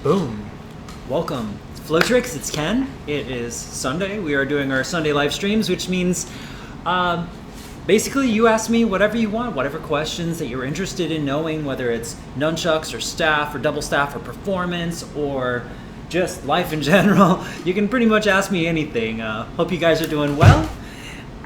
Boom. Welcome. Flow Tricks, it's Ken. It is Sunday. We are doing our Sunday live streams, which means basically you ask me whatever you want, whatever questions that you're interested in knowing, whether it's nunchucks or staff or double staff or performance or just life in general. You can pretty much ask me anything. Hope you guys are doing well.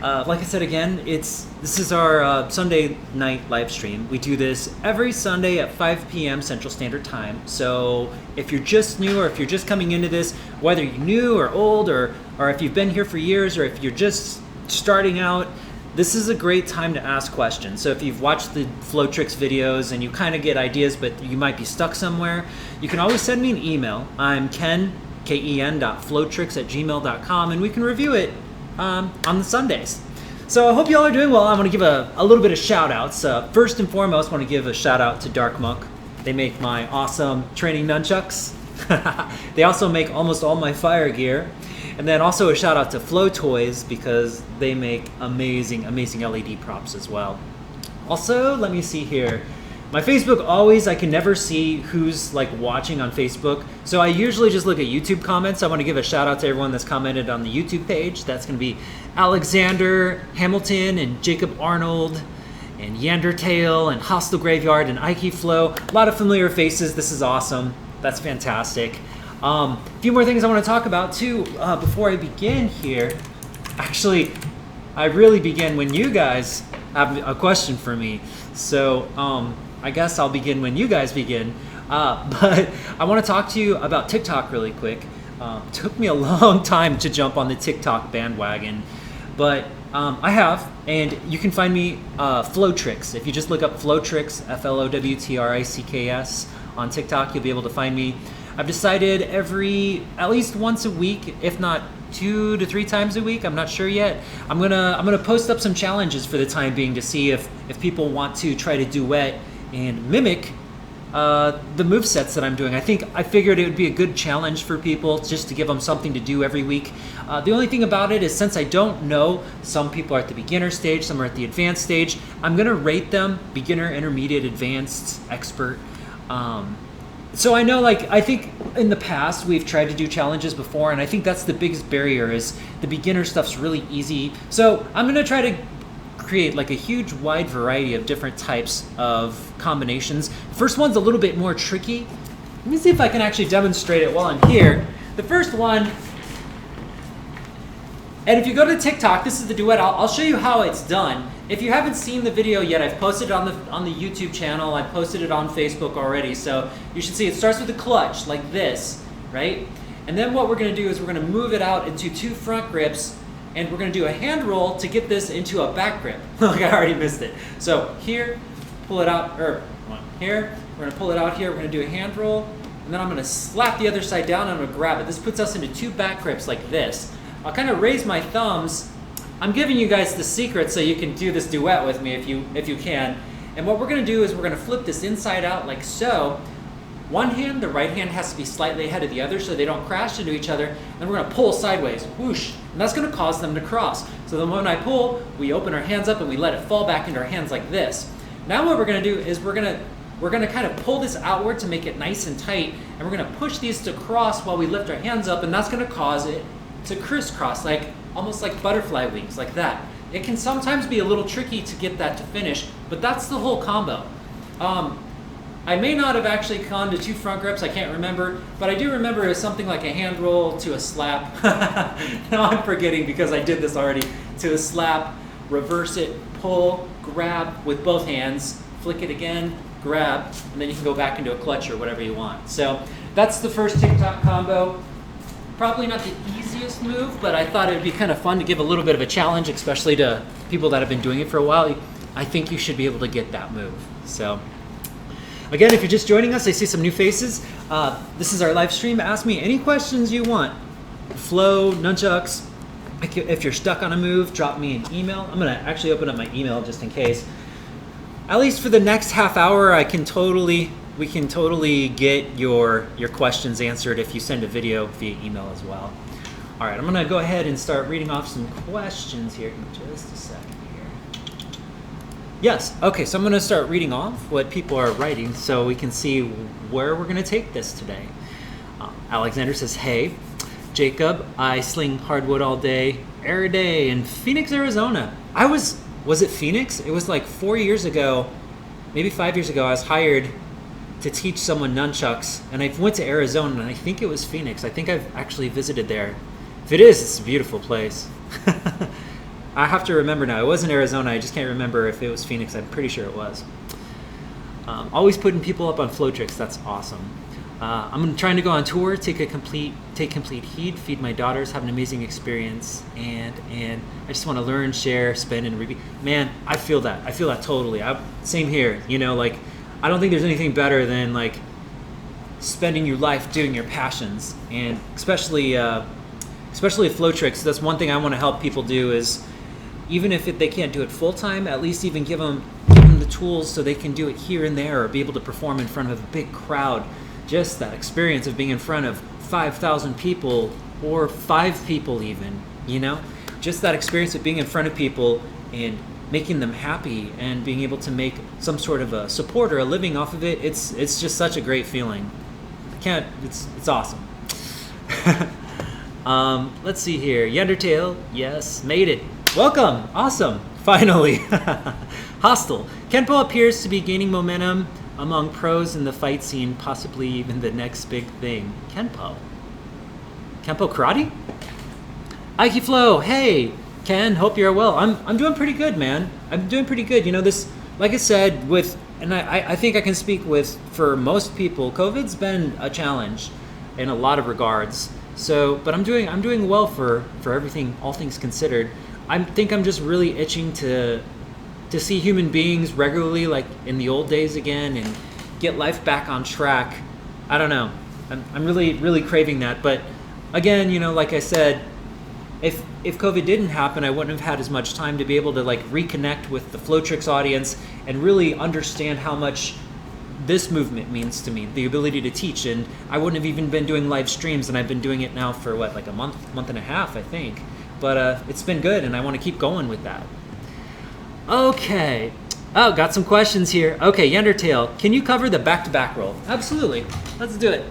Like I said again, this is our Sunday night live stream. We do this every Sunday at 5 p.m. Central Standard Time. So if you're just new or if you're just coming into this, whether you're new or old or if you've been here for years or if you're just starting out, this is a great time to ask questions. So if you've watched the Flow Tricks videos and you kind of get ideas but you might be stuck somewhere, you can always send me an email. I'm ken.flowtricks@gmail.com and we can review it on the Sundays. So I hope you all are doing well. I want to give a little bit of shout outs. First and foremost, I want to give a shout out to Dark Monk. They make my awesome training nunchucks. They also make almost all my fire gear. And then also a shout out to Flow Toys because they make amazing LED props as well. Also, let me see here. My Facebook I can never see who's like watching on Facebook. So I usually just look at YouTube comments. I want to give a shout out to everyone that's commented on the YouTube page. That's going to be Alexander Hamilton and Jacob Arnold and Yandertail and Hostile Graveyard and Ike Flow. A lot of familiar faces. This is awesome. That's fantastic. A few more things I want to talk about too before I begin here. Actually, I really begin when you guys have a question for me. So I guess I'll begin when you guys begin. But I want to talk to you about TikTok really quick. Took me a long time to jump on the TikTok bandwagon, but I have, and you can find me Flow Tricks. If you just look up Flow Tricks, FLOWTRICKS on TikTok, you'll be able to find me. I've decided at least once a week, if not 2 to 3 times a week, I'm not sure yet. I'm gonna post up some challenges for the time being to see if people want to try to duet and mimic the movesets that I'm doing. I figured it would be a good challenge for people just to give them something to do every week. The only thing about it is since I don't know, some people are at the beginner stage, some are at the advanced stage, I'm gonna rate them beginner, intermediate, advanced, expert. So I know, I think in the past we've tried to do challenges before, and I think that's the biggest barrier is the beginner stuff's really easy. So I'm gonna try to create a huge wide variety of different types of combinations. The first one's a little bit more tricky. Let me see if I can actually demonstrate it while I'm here. The first one, and if you go to TikTok, this is the duet. I'll show you how it's done. If you haven't seen the video yet, I've posted it on the YouTube channel. I posted it on Facebook already, so you should see it starts with a clutch like this, right? And then what we're going to do is we're going to move it out into 2 front grips, and we're going to do a hand roll to get this into a back grip. Like I already missed it. So here, pull it out, or here, we're going to pull it out here. We're going to do a hand roll, and then I'm going to slap the other side down and I'm going to grab it. This puts us into 2 back grips like this. I'll kind of raise my thumbs. I'm giving you guys the secret so you can do this duet with me if you can. And what we're going to do is we're going to flip this inside out like so. One hand, the right hand, has to be slightly ahead of the other so they don't crash into each other. Then we're going to pull sideways, whoosh, and that's going to cause them to cross. So then when I pull, we open our hands up and we let it fall back into our hands like this. Now what we're going to do is we're going to kind of pull this outward to make it nice and tight, and we're going to push these to cross while we lift our hands up, and that's going to cause it to crisscross, almost like butterfly wings, like that. It can sometimes be a little tricky to get that to finish, but that's the whole combo. I may not have actually gone to 2 front grips, I can't remember, but I do remember it was something like a hand roll to a slap. Now I'm forgetting because I did this already. To a slap, reverse it, pull, grab with both hands, flick it again, grab, and then you can go back into a clutch or whatever you want. So that's the first TikTok combo. Probably not the easiest move, but I thought it would be kind of fun to give a little bit of a challenge, especially to people that have been doing it for a while. I think you should be able to get that move. So again, if you're just joining us, I see some new faces. This is our live stream. Ask me any questions you want. Flow, nunchucks. If you're stuck on a move, drop me an email. I'm going to actually open up my email just in case. At least for the next half hour, we can totally get your questions answered if you send a video via email as well. All right, I'm going to go ahead and start reading off some questions here in just a second here. Yes, okay, so I'm going to start reading off what people are writing so we can see where we're going to take this today. Alexander says, hey. Jacob, I sling hardwood all day, every day in Phoenix, Arizona. Was it Phoenix? It was like 4 years ago, maybe 5 years ago, I was hired to teach someone nunchucks, and I went to Arizona, and I think it was Phoenix. I think I've actually visited there. If it is, it's a beautiful place. I have to remember now. It wasn't Arizona. I just can't remember if it was Phoenix. I'm pretty sure it was. Always putting people up on flow tricks. That's awesome. I'm trying to go on tour, take complete heed, feed my daughters, have an amazing experience, and I just want to learn, share, spend, and repeat. Man, I feel that. I feel that totally. Same here. You know, like, I don't think there's anything better than like spending your life doing your passions, and especially flow tricks. That's one thing I want to help people do is, even if they can't do it full time, at least even give them the tools so they can do it here and there, or be able to perform in front of a big crowd. Just that experience of being in front of 5,000 people or 5 people even, you know? Just that experience of being in front of people and making them happy and being able to make some sort of a support or a living off of it, it's just such a great feeling. It's awesome. Let's see here. Yendertail, yes, made it. Welcome, awesome, finally. Hostile. Kenpo appears to be gaining momentum among pros in the fight scene, possibly even the next big thing. Kenpo karate? Aiki Flow, hey, Ken, hope you're well. I'm doing pretty good, man. I'm doing pretty good. You know, this, like I said, I think I can speak for most people, COVID's been a challenge in a lot of regards. So, but I'm doing well for everything, all things considered. I think I'm just really itching to see human beings regularly, like in the old days again, and get life back on track. I don't know. I'm really, really craving that. But again, you know, like I said, if COVID didn't happen, I wouldn't have had as much time to be able to like reconnect with the Flow Tricks audience and really understand how much this movement means to me, the ability to teach. And I wouldn't have even been doing live streams, and I've been doing it now for what, like a month and a half, I think. But it's been good, and I want to keep going with that. Okay. Oh, got some questions here. Okay, Yendertail, can you cover the back-to-back roll? Absolutely. Let's do it.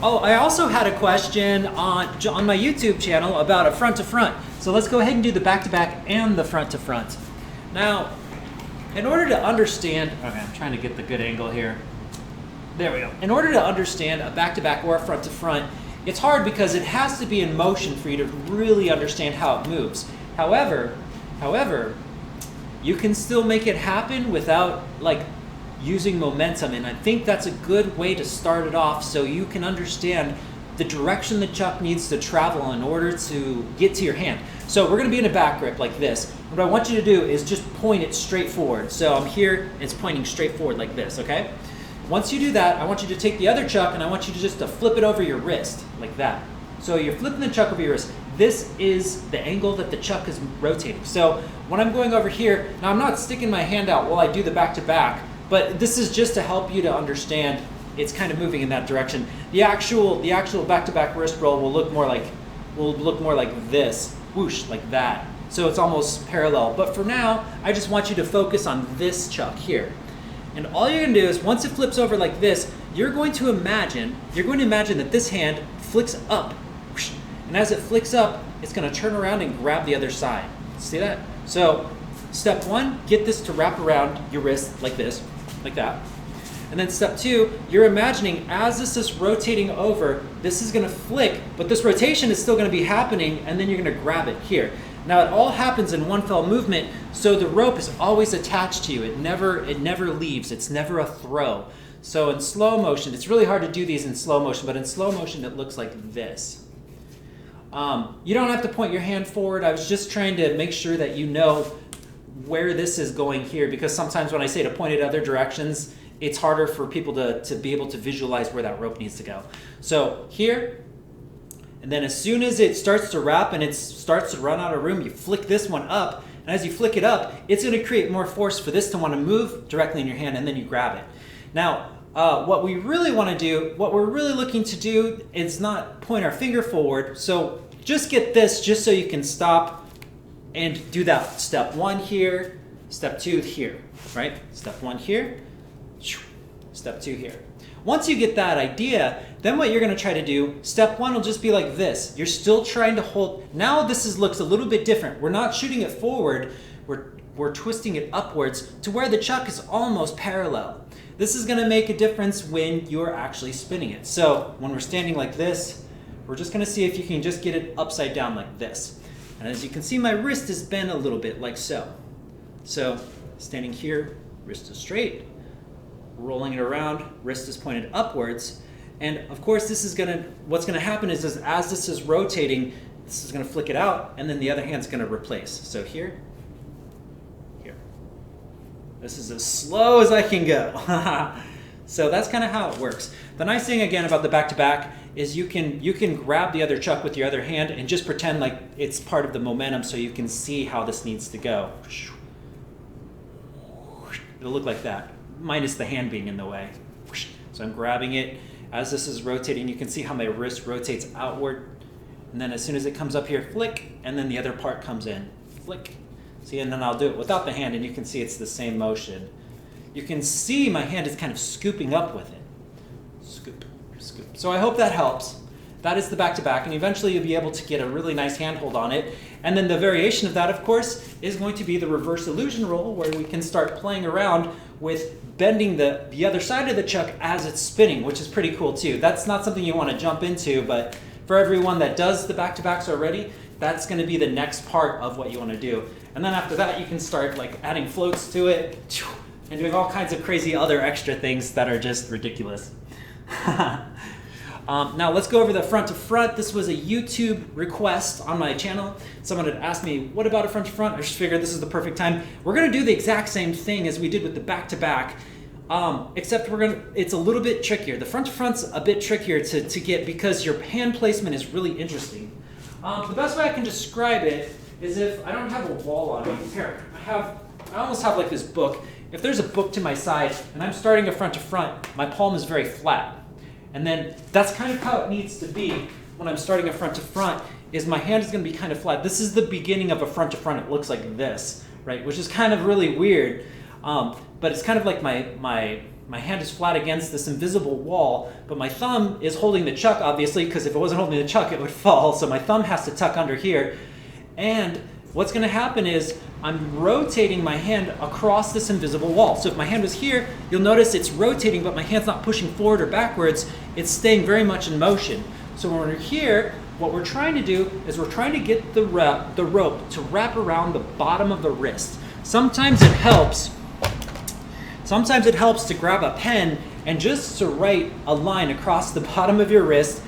Oh, I also had a question on my YouTube channel about a front-to-front. So let's go ahead and do the back-to-back and the front-to-front. Now, in order to understand... Okay, I'm trying to get the good angle here. There we go. In order to understand a back-to-back or a front-to-front, it's hard because it has to be in motion for you to really understand how it moves. However, you can still make it happen without like using momentum, and I think that's a good way to start it off so you can understand the direction the chuck needs to travel in order to get to your hand. So we're going to be in a back grip like this. What I want you to do is just point it straight forward. So I'm here, it's pointing straight forward like this, okay? Once you do that, I want you to take the other chuck and I want you to just flip it over your wrist like that. So you're flipping the chuck over your wrist. This is the angle that the chuck is rotating. So when I'm going over here, now I'm not sticking my hand out while I do the back-to-back, but this is just to help you to understand it's kind of moving in that direction. The actual back-to-back wrist roll will look more like this, whoosh, like that. So it's almost parallel. But for now, I just want you to focus on this chuck here. And all you're gonna do is once it flips over like this, you're going to imagine that this hand flicks up. And as it flicks up, it's gonna turn around and grab the other side. See that? So step 1, get this to wrap around your wrist like this, like that. And then step 2, you're imagining as this is rotating over, this is gonna flick, but this rotation is still gonna be happening, and then you're gonna grab it here. Now it all happens in one fell movement, so the rope is always attached to you. It never leaves, it's never a throw. So in slow motion, it's really hard to do these in slow motion, but in slow motion it looks like this. You don't have to point your hand forward. I was just trying to make sure that you know where this is going here, because sometimes when I say to point it other directions, it's harder for people to be able to visualize where that rope needs to go. So here, and then as soon as it starts to wrap and it starts to run out of room, you flick this one up, and as you flick it up, it's going to create more force for this to want to move directly in your hand, and then you grab it. Now, what we really want to do, what we're really looking to do is not point our finger forward, so just get this just so you can stop and do that. Step 1 here, step 2 here, right? Step 1 here, step 2 here. Once you get that idea, then what you're going to try to do, step one will just be like this. You're still trying to hold. Now this looks a little bit different. We're not shooting it forward. We're twisting it upwards to where the chuck is almost parallel. This is going to make a difference when you're actually spinning it. So when we're standing like this, we're just going to see if you can just get it upside down like this. And as you can see, my wrist is bent a little bit like so. So standing here, wrist is straight, rolling it around, wrist is pointed upwards. And of course, what's gonna happen is as this is rotating, this is gonna flick it out, and then the other hand's gonna replace. So here, here. This is as slow as I can go. So that's kind of how it works. The nice thing again about the back-to-back is you can grab the other chuck with your other hand and just pretend like it's part of the momentum so you can see how this needs to go. It'll look like that, minus the hand being in the way. So I'm grabbing it. As this is rotating, you can see how my wrist rotates outward. And then as soon as it comes up here, flick, and then the other part comes in. Flick. See, and then I'll do it without the hand, and you can see it's the same motion. You can see my hand is kind of scooping up with it. Scoop, scoop. So I hope that helps. That is the back-to-back, and eventually you'll be able to get a really nice handhold on it. And then the variation of that, of course, is going to be the reverse illusion roll, where we can start playing around with bending the other side of the chuck as it's spinning, which is pretty cool too. That's not something you want to jump into, but for everyone that does the back-to-backs already, that's going to be the next part of what you want to do. And then after that, you can start like adding floats to it and doing all kinds of crazy other extra things that are just ridiculous. Now let's go over the front to front. This was a YouTube request on my channel. Someone had asked me, what about a front to front? I just figured this is the perfect time. We're gonna do the exact same thing as we did with the back to back, except it's a little bit trickier. The front to front's a bit trickier to get because your hand placement is really interesting. The best way I can describe it is if I don't have a wall on me. Here, I almost have like this book. If there's a book to my side and I'm starting a front to front, my palm is very flat. And then that's kind of how it needs to be when I'm starting a front to front, is my hand is going to be kind of flat. This is the beginning of a front to front. It looks like this, right? Which is kind of really weird. But it's kind of like my hand is flat against this invisible wall, but my thumb is holding the chuck, obviously, because if it wasn't holding the chuck, it would fall. So my thumb has to tuck under here. And what's going to happen is I'm rotating my hand across this invisible wall. So if my hand was here, you'll notice it's rotating, but my hand's not pushing forward or backwards. It's staying very much in motion. So when we're here, what we're trying to do is we're trying to get the rope to wrap around the bottom of the wrist. Sometimes it helps to grab a pen and just to write a line across the bottom of your wrist,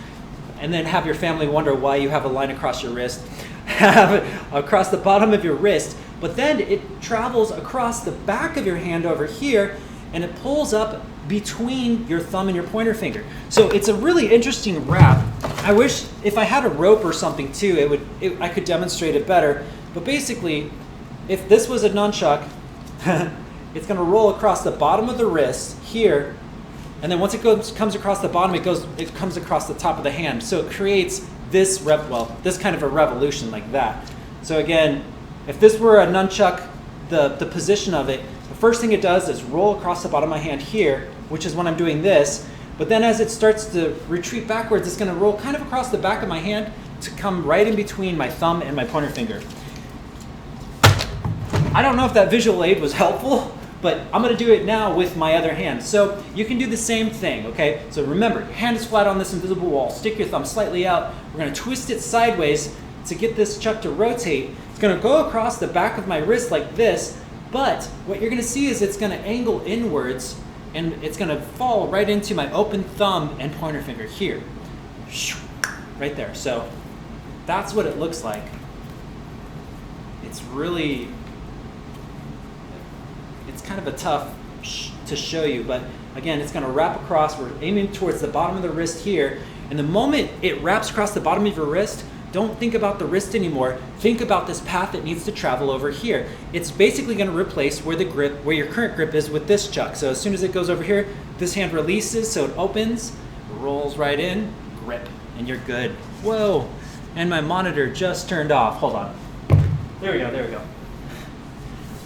and then have your family wonder why you have a line across your wrist. Have it across the bottom of your wrist, but then it travels across the back of your hand over here, and it pulls up between your thumb and your pointer finger. So it's a really interesting wrap. I wish if I had a rope or something too, I could demonstrate it better. But basically, if this was a nunchuck, it's going to roll across the bottom of the wrist here, and then once it comes across the bottom, it comes across the top of the hand. So it creates this kind of a revolution like that. So again, if this were a nunchuck, the position of it, the first thing it does is roll across the bottom of my hand here, which is when I'm doing this. But then as it starts to retreat backwards, it's going to roll kind of across the back of my hand to come right in between my thumb and my pointer finger. I don't know if that visual aid was helpful, but I'm going to do it now with my other hand. So you can do the same thing, okay? So remember, your hand is flat on this invisible wall. Stick your thumb slightly out. We're going to twist it sideways to get this chuck to rotate. It's going to go across the back of my wrist like this, but what you're going to see is it's going to angle inwards, and it's going to fall right into my open thumb and pointer finger here. Right there. So that's what it looks like. It's kind of a tough to show you, but again, it's going to wrap across. We're aiming towards the bottom of the wrist here, and the moment it wraps across the bottom of your wrist, don't think about the wrist anymore. Think about this path that needs to travel over here. It's basically going to replace where your current grip is with this chuck. So as soon as it goes over here, this hand releases, so it opens, rolls right in, grip, and you're good. Whoa, and my monitor just turned off. Hold on. There we go.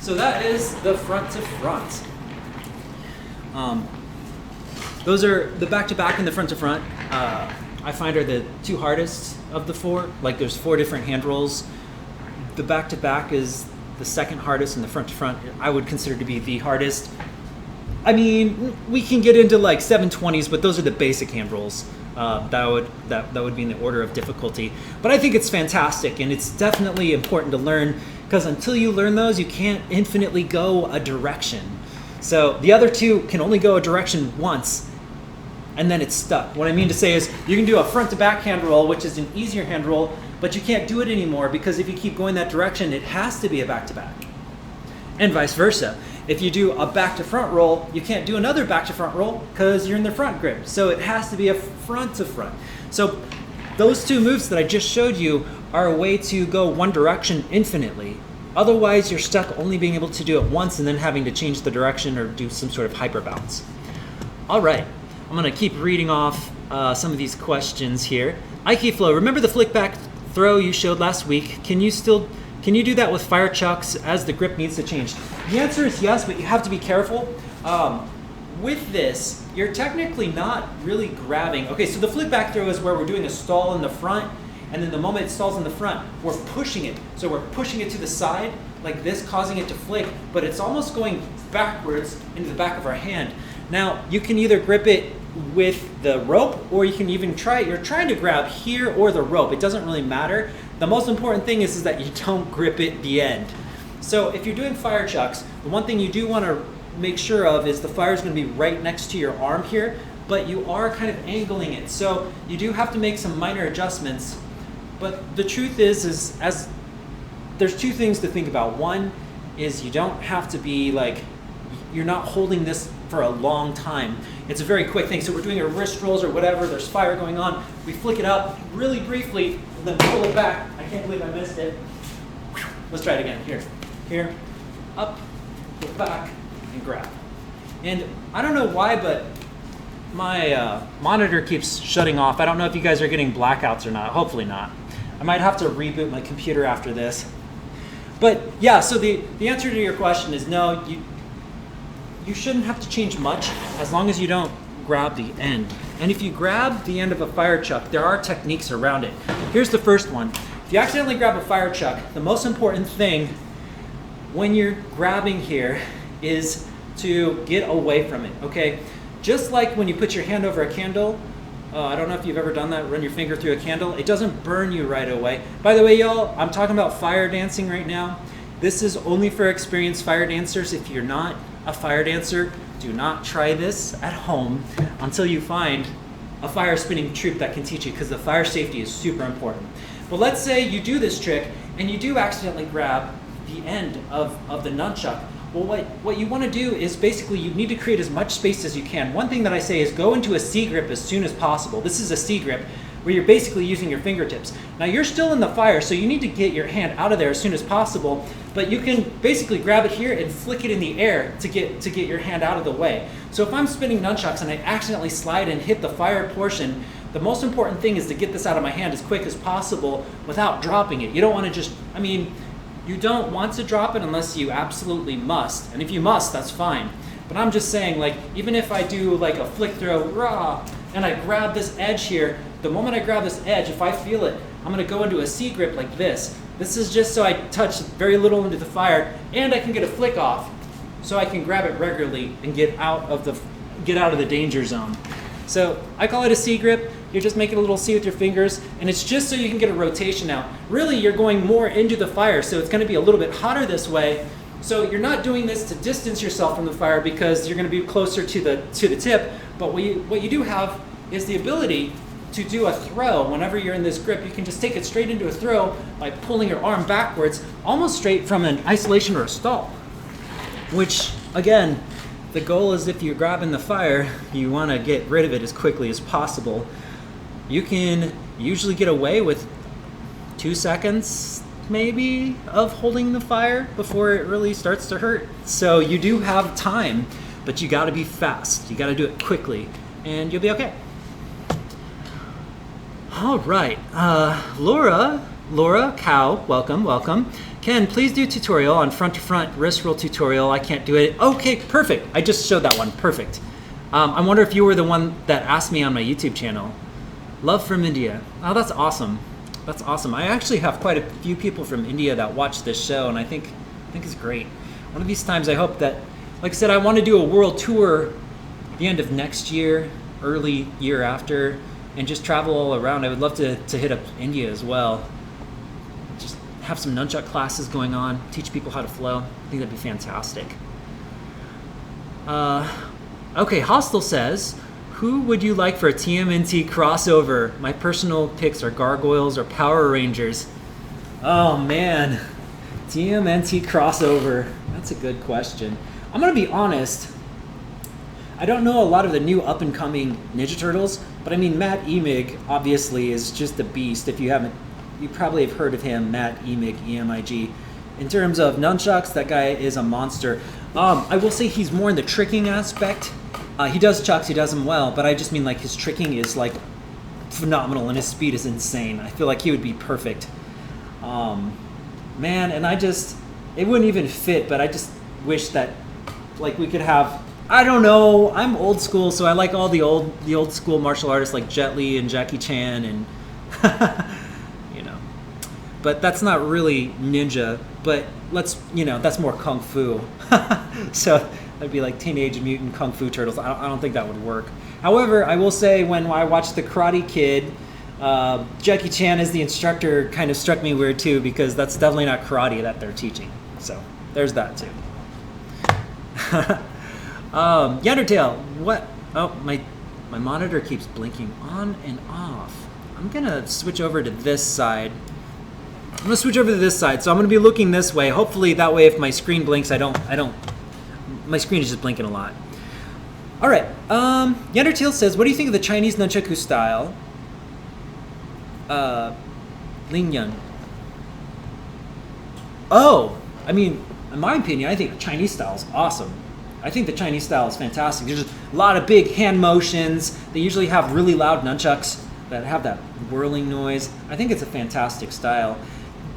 So that is the front to front. Those are the back-to-back and the front-to-front. I find are the two hardest of the four. Like there's 4 different hand rolls. The back-to-back is the second hardest, and the front-to-front I would consider to be the hardest. I mean, we can get into like 720s, but those are the basic hand rolls. That would be in the order of difficulty. But I think it's fantastic, and it's definitely important to learn, because until you learn those, you can't infinitely go a direction. So the other two can only go a direction once, and then it's stuck. What I mean to say is you can do a front to back hand roll, which is an easier hand roll, but you can't do it anymore because if you keep going that direction, it has to be a back to back. And vice versa. If you do a back to front roll, you can't do another back to front roll because you're in the front grip. So it has to be a front to front. So those two moves that I just showed you are a way to go one direction infinitely. Otherwise, you're stuck only being able to do it once and then having to change the direction or do some sort of hyper bounce. All right, I'm gonna keep reading off some of these questions here. Ike Flow, remember the flick back throw you showed last week? Can you do that with fire chucks as the grip needs to change? The answer is yes, but you have to be careful. With this, you're technically not really grabbing. Okay, so the flick back throw is where we're doing a stall in the front, and then the moment it stalls in the front, we're pushing it. So we're pushing it to the side like this, causing it to flick, but it's almost going backwards into the back of our hand. Now, you can either grip it with the rope, or you can even you're trying to grab here or the rope. It doesn't really matter. The most important thing is that you don't grip it the end. So if you're doing fire chucks, the one thing you do want to make sure of is the fire is going to be right next to your arm here, but you are kind of angling it. So you do have to make some minor adjustments. But the truth is there's two things to think about. One is you don't have to be like, you're not holding this for a long time. It's a very quick thing. So we're doing our wrist rolls or whatever, there's fire going on. We flick it up really briefly and then pull it back. I can't believe I missed it. Let's try it again. Here, up, pull back, and grab. And I don't know why, but my monitor keeps shutting off. I don't know if you guys are getting blackouts or not. Hopefully not. I might have to reboot my computer after this. But yeah, so the answer to your question is no, you shouldn't have to change much as long as you don't grab the end. And if you grab the end of a fire chuck, there are techniques around it. Here's the first one. If you accidentally grab a fire chuck, the most important thing when you're grabbing here is to get away from it, okay? Just like when you put your hand over a candle, I don't know if you've ever done that, run your finger through a candle, it doesn't burn you right away. By the way, y'all, I'm talking about fire dancing right now. This is only for experienced fire dancers. If you're not a fire dancer, do not try this at home until you find a fire spinning troupe that can teach you, because the fire safety is super important. But let's say you do this trick and you do accidentally grab the end of the nunchuck. Well, what you want to do is basically you need to create as much space as you can. One thing that I say is go into a C grip as soon as possible. This is a C grip where you're basically using your fingertips. Now you're still in the fire, so you need to get your hand out of there as soon as possible, but you can basically grab it here and flick it in the air to get your hand out of the way. So if I'm spinning nunchucks and I accidentally slide and hit the fire portion, the most important thing is to get this out of my hand as quick as possible without dropping it. You don't want to just, you don't want to drop it unless you absolutely must. And if you must, that's fine. But I'm just saying, like, even if I do like a flick throw, rah, and I grab this edge here, the moment I grab this edge, if I feel it, I'm gonna go into a C grip like this. This is just so I touch very little into the fire, and I can get a flick off, so I can grab it regularly and get out of the danger zone. So I call it a C grip. You're just making a little C with your fingers, and it's just so you can get a rotation out. Really, you're going more into the fire, so it's gonna be a little bit hotter this way. So you're not doing this to distance yourself from the fire because you're gonna be closer to the tip, but what you do have is the ability to do a throw. Whenever you're in this grip, you can just take it straight into a throw by pulling your arm backwards, almost straight from an isolation or a stall. Which, again, the goal is if you're grabbing the fire, you want to get rid of it as quickly as possible. You can usually get away with 2 seconds, maybe, of holding the fire before it really starts to hurt. So you do have time, but you got to be fast. You got to do it quickly, and you'll be okay. All right, Laura Cow, welcome. Ken, please do tutorial on front to front wrist roll tutorial. I can't do it. Okay, perfect. I just showed that one. Perfect. I wonder if you were the one that asked me on my YouTube channel. Love from India. Oh, that's awesome. That's awesome. I actually have quite a few people from India that watch this show, and I think it's great. One of these times I hope that, like I said, I want to do a world tour the end of next year, early year after, and just travel all around. I would love to hit up India as well. Just have some nunchuck classes going on, teach people how to flow. I think that'd be fantastic. Okay, Hostel says, who would you like for a TMNT crossover? My personal picks are Gargoyles or Power Rangers. Oh man, TMNT crossover. That's a good question. I'm gonna be honest. I don't know a lot of the new up-and-coming Ninja Turtles, but I mean Matt Emig obviously is just a beast. If you haven't, you probably have heard of him, Matt Emig, E-M-I-G. In terms of nunchucks, that guy is a monster. I will say he's more in the tricking aspect. He does chucks, he does them well, but I just mean like his tricking is like phenomenal and his speed is insane. I feel like he would be perfect. Man, and it wouldn't even fit, but I just wish that like we could have, I don't know, I'm old school, so I like all the old school martial artists like Jet Li and Jackie Chan and you know. But that's not really ninja, but that's more kung fu. So that'd be like Teenage Mutant Kung Fu Turtles. I don't think that would work. However, I will say when I watched The Karate Kid, Jackie Chan as the instructor kind of struck me weird too, because that's definitely not karate that they're teaching. So there's that too. Yandertail, what? Oh, my monitor keeps blinking on and off. I'm gonna switch over to this side. So I'm gonna be looking this way. Hopefully that way if my screen blinks, my screen is just blinking a lot. All right, Yandertail says, what do you think of the Chinese nunchaku style? Lingyun. Oh, I mean, in my opinion, I think the Chinese style is awesome. I think the Chinese style is fantastic. There's just a lot of big hand motions. They usually have really loud nunchucks that have that whirling noise. I think it's a fantastic style.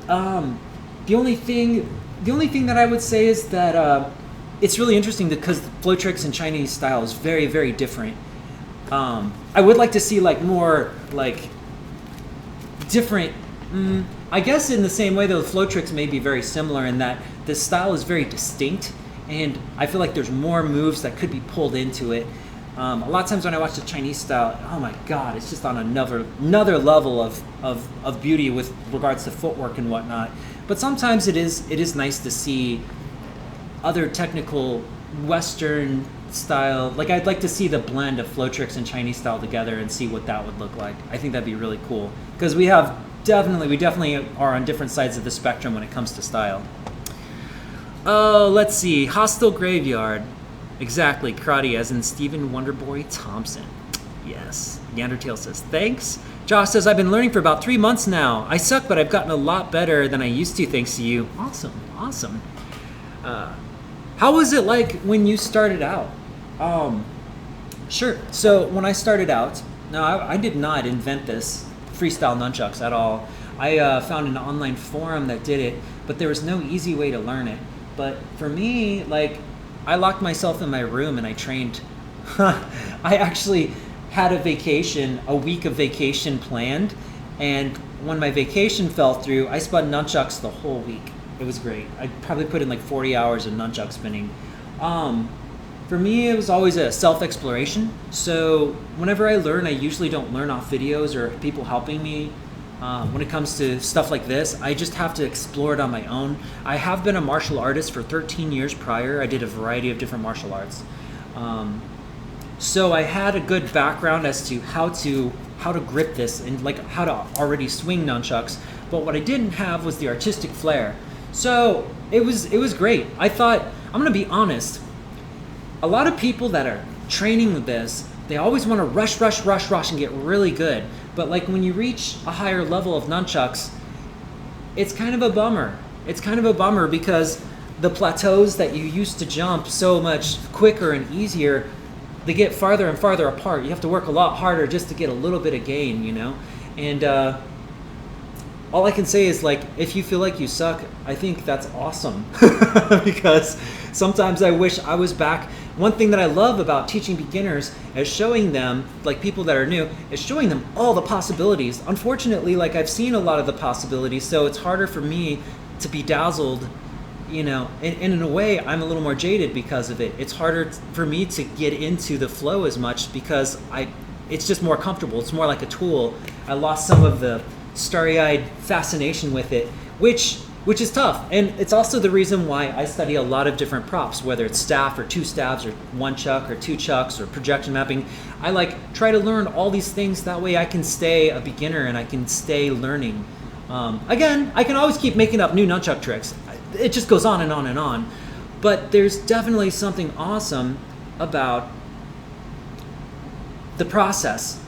The only thing that I would say is that it's really interesting because the flow tricks in Chinese style is very, very different. I would like to see like more like different. I guess in the same way though, the flow tricks may be very similar in that the style is very distinct, and I feel like there's more moves that could be pulled into it. A lot of times when I watch the Chinese style, oh my God, it's just on another level of beauty with regards to footwork and whatnot. But sometimes it is nice to see other technical Western style. Like I'd like to see the blend of flow tricks and Chinese style together and see what that would look like. I think that'd be really cool because we definitely are on different sides of the spectrum when it comes to style. Oh, let's see. Hostile Graveyard. Exactly, karate as in Stephen Wonderboy Thompson. Yes. Neanderthal says, thanks. Josh says, I've been learning for about 3 months now. I suck, but I've gotten a lot better than I used to thanks to you. Awesome. How was it like when you started out? Sure. So when I started out, no, I did not invent this freestyle nunchucks at all. I found an online forum that did it, but there was no easy way to learn it. But for me, like, I locked myself in my room and I trained. I actually had a week of vacation planned, and when my vacation fell through, I spun nunchucks the whole week. It was great. I probably put in like 40 hours of nunchuck spinning. For me, it was always a self-exploration. So whenever I learn, I usually don't learn off videos or people helping me. When it comes to stuff like this, I just have to explore it on my own. I have been a martial artist for 13 years prior. I did a variety of different martial arts. So I had a good background as to how to grip this and like how to already swing nunchucks. But what I didn't have was the artistic flair. So it was great. I thought, I'm gonna be honest, a lot of people that are training with this, they always want to rush and get really good. But like when you reach a higher level of nunchucks, it's kind of a bummer. It's kind of a bummer because the plateaus that you used to jump so much quicker and easier, they get farther and farther apart. You have to work a lot harder just to get a little bit of gain, you know? And all I can say is, like, if you feel like you suck, I think that's awesome. Because sometimes I wish I was back one thing that I love about teaching beginners is showing them, like people that are new, is showing them all the possibilities. Unfortunately, like I've seen a lot of the possibilities, so it's harder for me to be dazzled, you know, and in a way I'm a little more jaded because of it. It's harder for me to get into the flow as much because it's just more comfortable. It's more like a tool. I lost some of the starry-eyed fascination with it, which is tough. And it's also the reason why I study a lot of different props, whether it's staff or two staffs or one chuck or two chucks or projection mapping. I like try to learn all these things, that way I can stay a beginner and I can stay learning. Again, I can always keep making up new nunchuck tricks. It just goes on and on and on. But there's definitely something awesome about the process.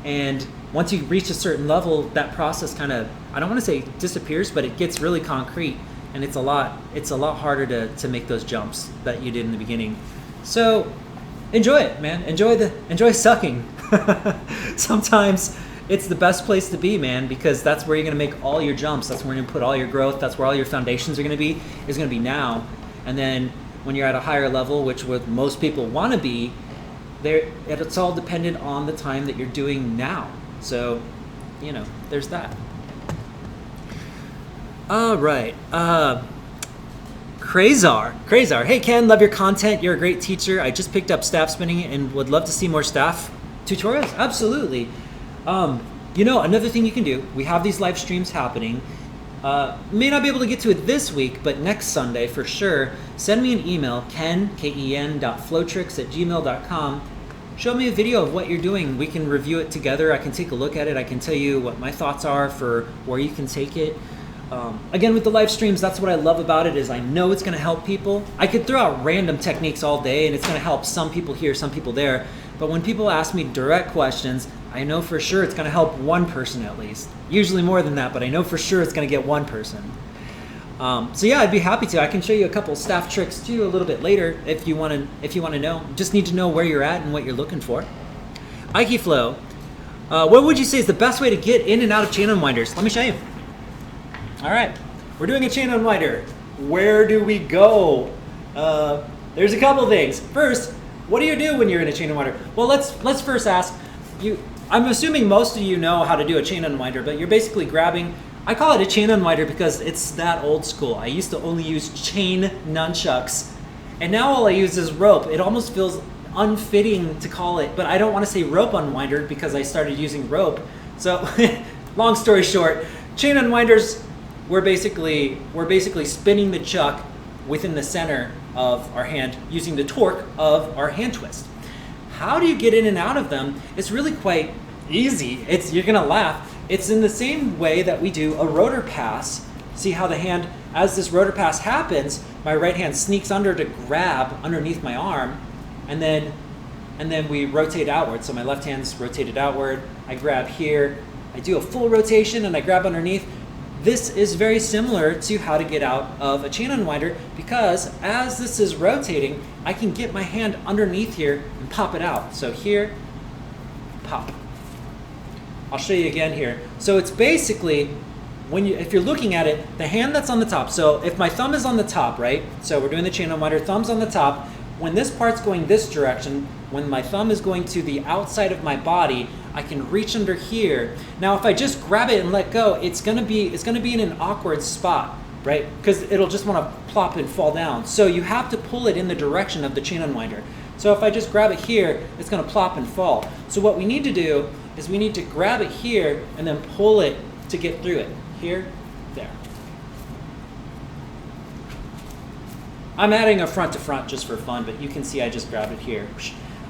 And once you reach a certain level, that process kind of, I don't want to say disappears, but it gets really concrete, and it's a lot harder to make those jumps that you did in the beginning. So enjoy it, man. Enjoy sucking. Sometimes it's the best place to be, man, because that's where you're going to make all your jumps. That's where you're going to put all your growth. That's where all your foundations are going to be, is going to be now. And then when you're at a higher level, which what most people want to be, it's all dependent on the time that you're doing now. So, you know, there's that. All right. Krazar. Hey, Ken, love your content. You're a great teacher. I just picked up staff spinning and would love to see more staff tutorials. Absolutely. You know, another thing you can do, we have these live streams happening. May not be able to get to it this week, but next Sunday for sure, send me an email, ken.flowtricks@gmail.com. Show me a video of what you're doing. We can review it together. I can take a look at it. I can tell you what my thoughts are for where you can take it. Again, with the live streams, that's what I love about it, is I know it's going to help people. I could throw out random techniques all day and it's going to help some people here, some people there. But when people ask me direct questions, I know for sure it's going to help one person at least. Usually more than that, but I know for sure it's going to get one person. So yeah, I'd be happy to. I can show you a couple staff tricks too a little bit later if you want to know. Just need to know where you're at and what you're looking for. Ike Flow, what would you say is the best way to get in and out of chain unwinders? Let me show you. All right, we're doing a chain unwinder. Where do we go? There's a couple things. First, what do you do when you're in a chain unwinder? Well, let's first ask you. I'm assuming most of you know how to do a chain unwinder, but you're basically grabbing. I call it a chain unwinder because it's that old school. I used to only use chain nunchucks, and now all I use is rope. It almost feels unfitting to call it, but I don't want to say rope unwinder because I started using rope. So, long story short, chain unwinders. We're basically spinning the chuck within the center of our hand using the torque of our hand twist. How do you get in and out of them? It's really quite easy. You're gonna laugh. It's in the same way that we do a rotor pass. See how the hand, as this rotor pass happens, my right hand sneaks under to grab underneath my arm, and then we rotate outward. So my left hand's rotated outward. I grab here. I do a full rotation and I grab underneath. This is very similar to how to get out of a chain unwinder, because as this is rotating, I can get my hand underneath here and pop it out. So here, pop. I'll show you again here. So it's basically, if you're looking at it, the hand that's on the top. So if my thumb is on the top, right? So we're doing the chain unwinder, thumb's on the top. When this part's going this direction, when my thumb is going to the outside of my body, I can reach under here. Now, if I just grab it and let go, it's gonna be in an awkward spot, right? Because it'll just want to plop and fall down. So you have to pull it in the direction of the chain unwinder. So if I just grab it here, it's gonna plop and fall. So what we need to do is we need to grab it here and then pull it to get through it. Here, there. I'm adding a front to front just for fun, but you can see I just grabbed it here.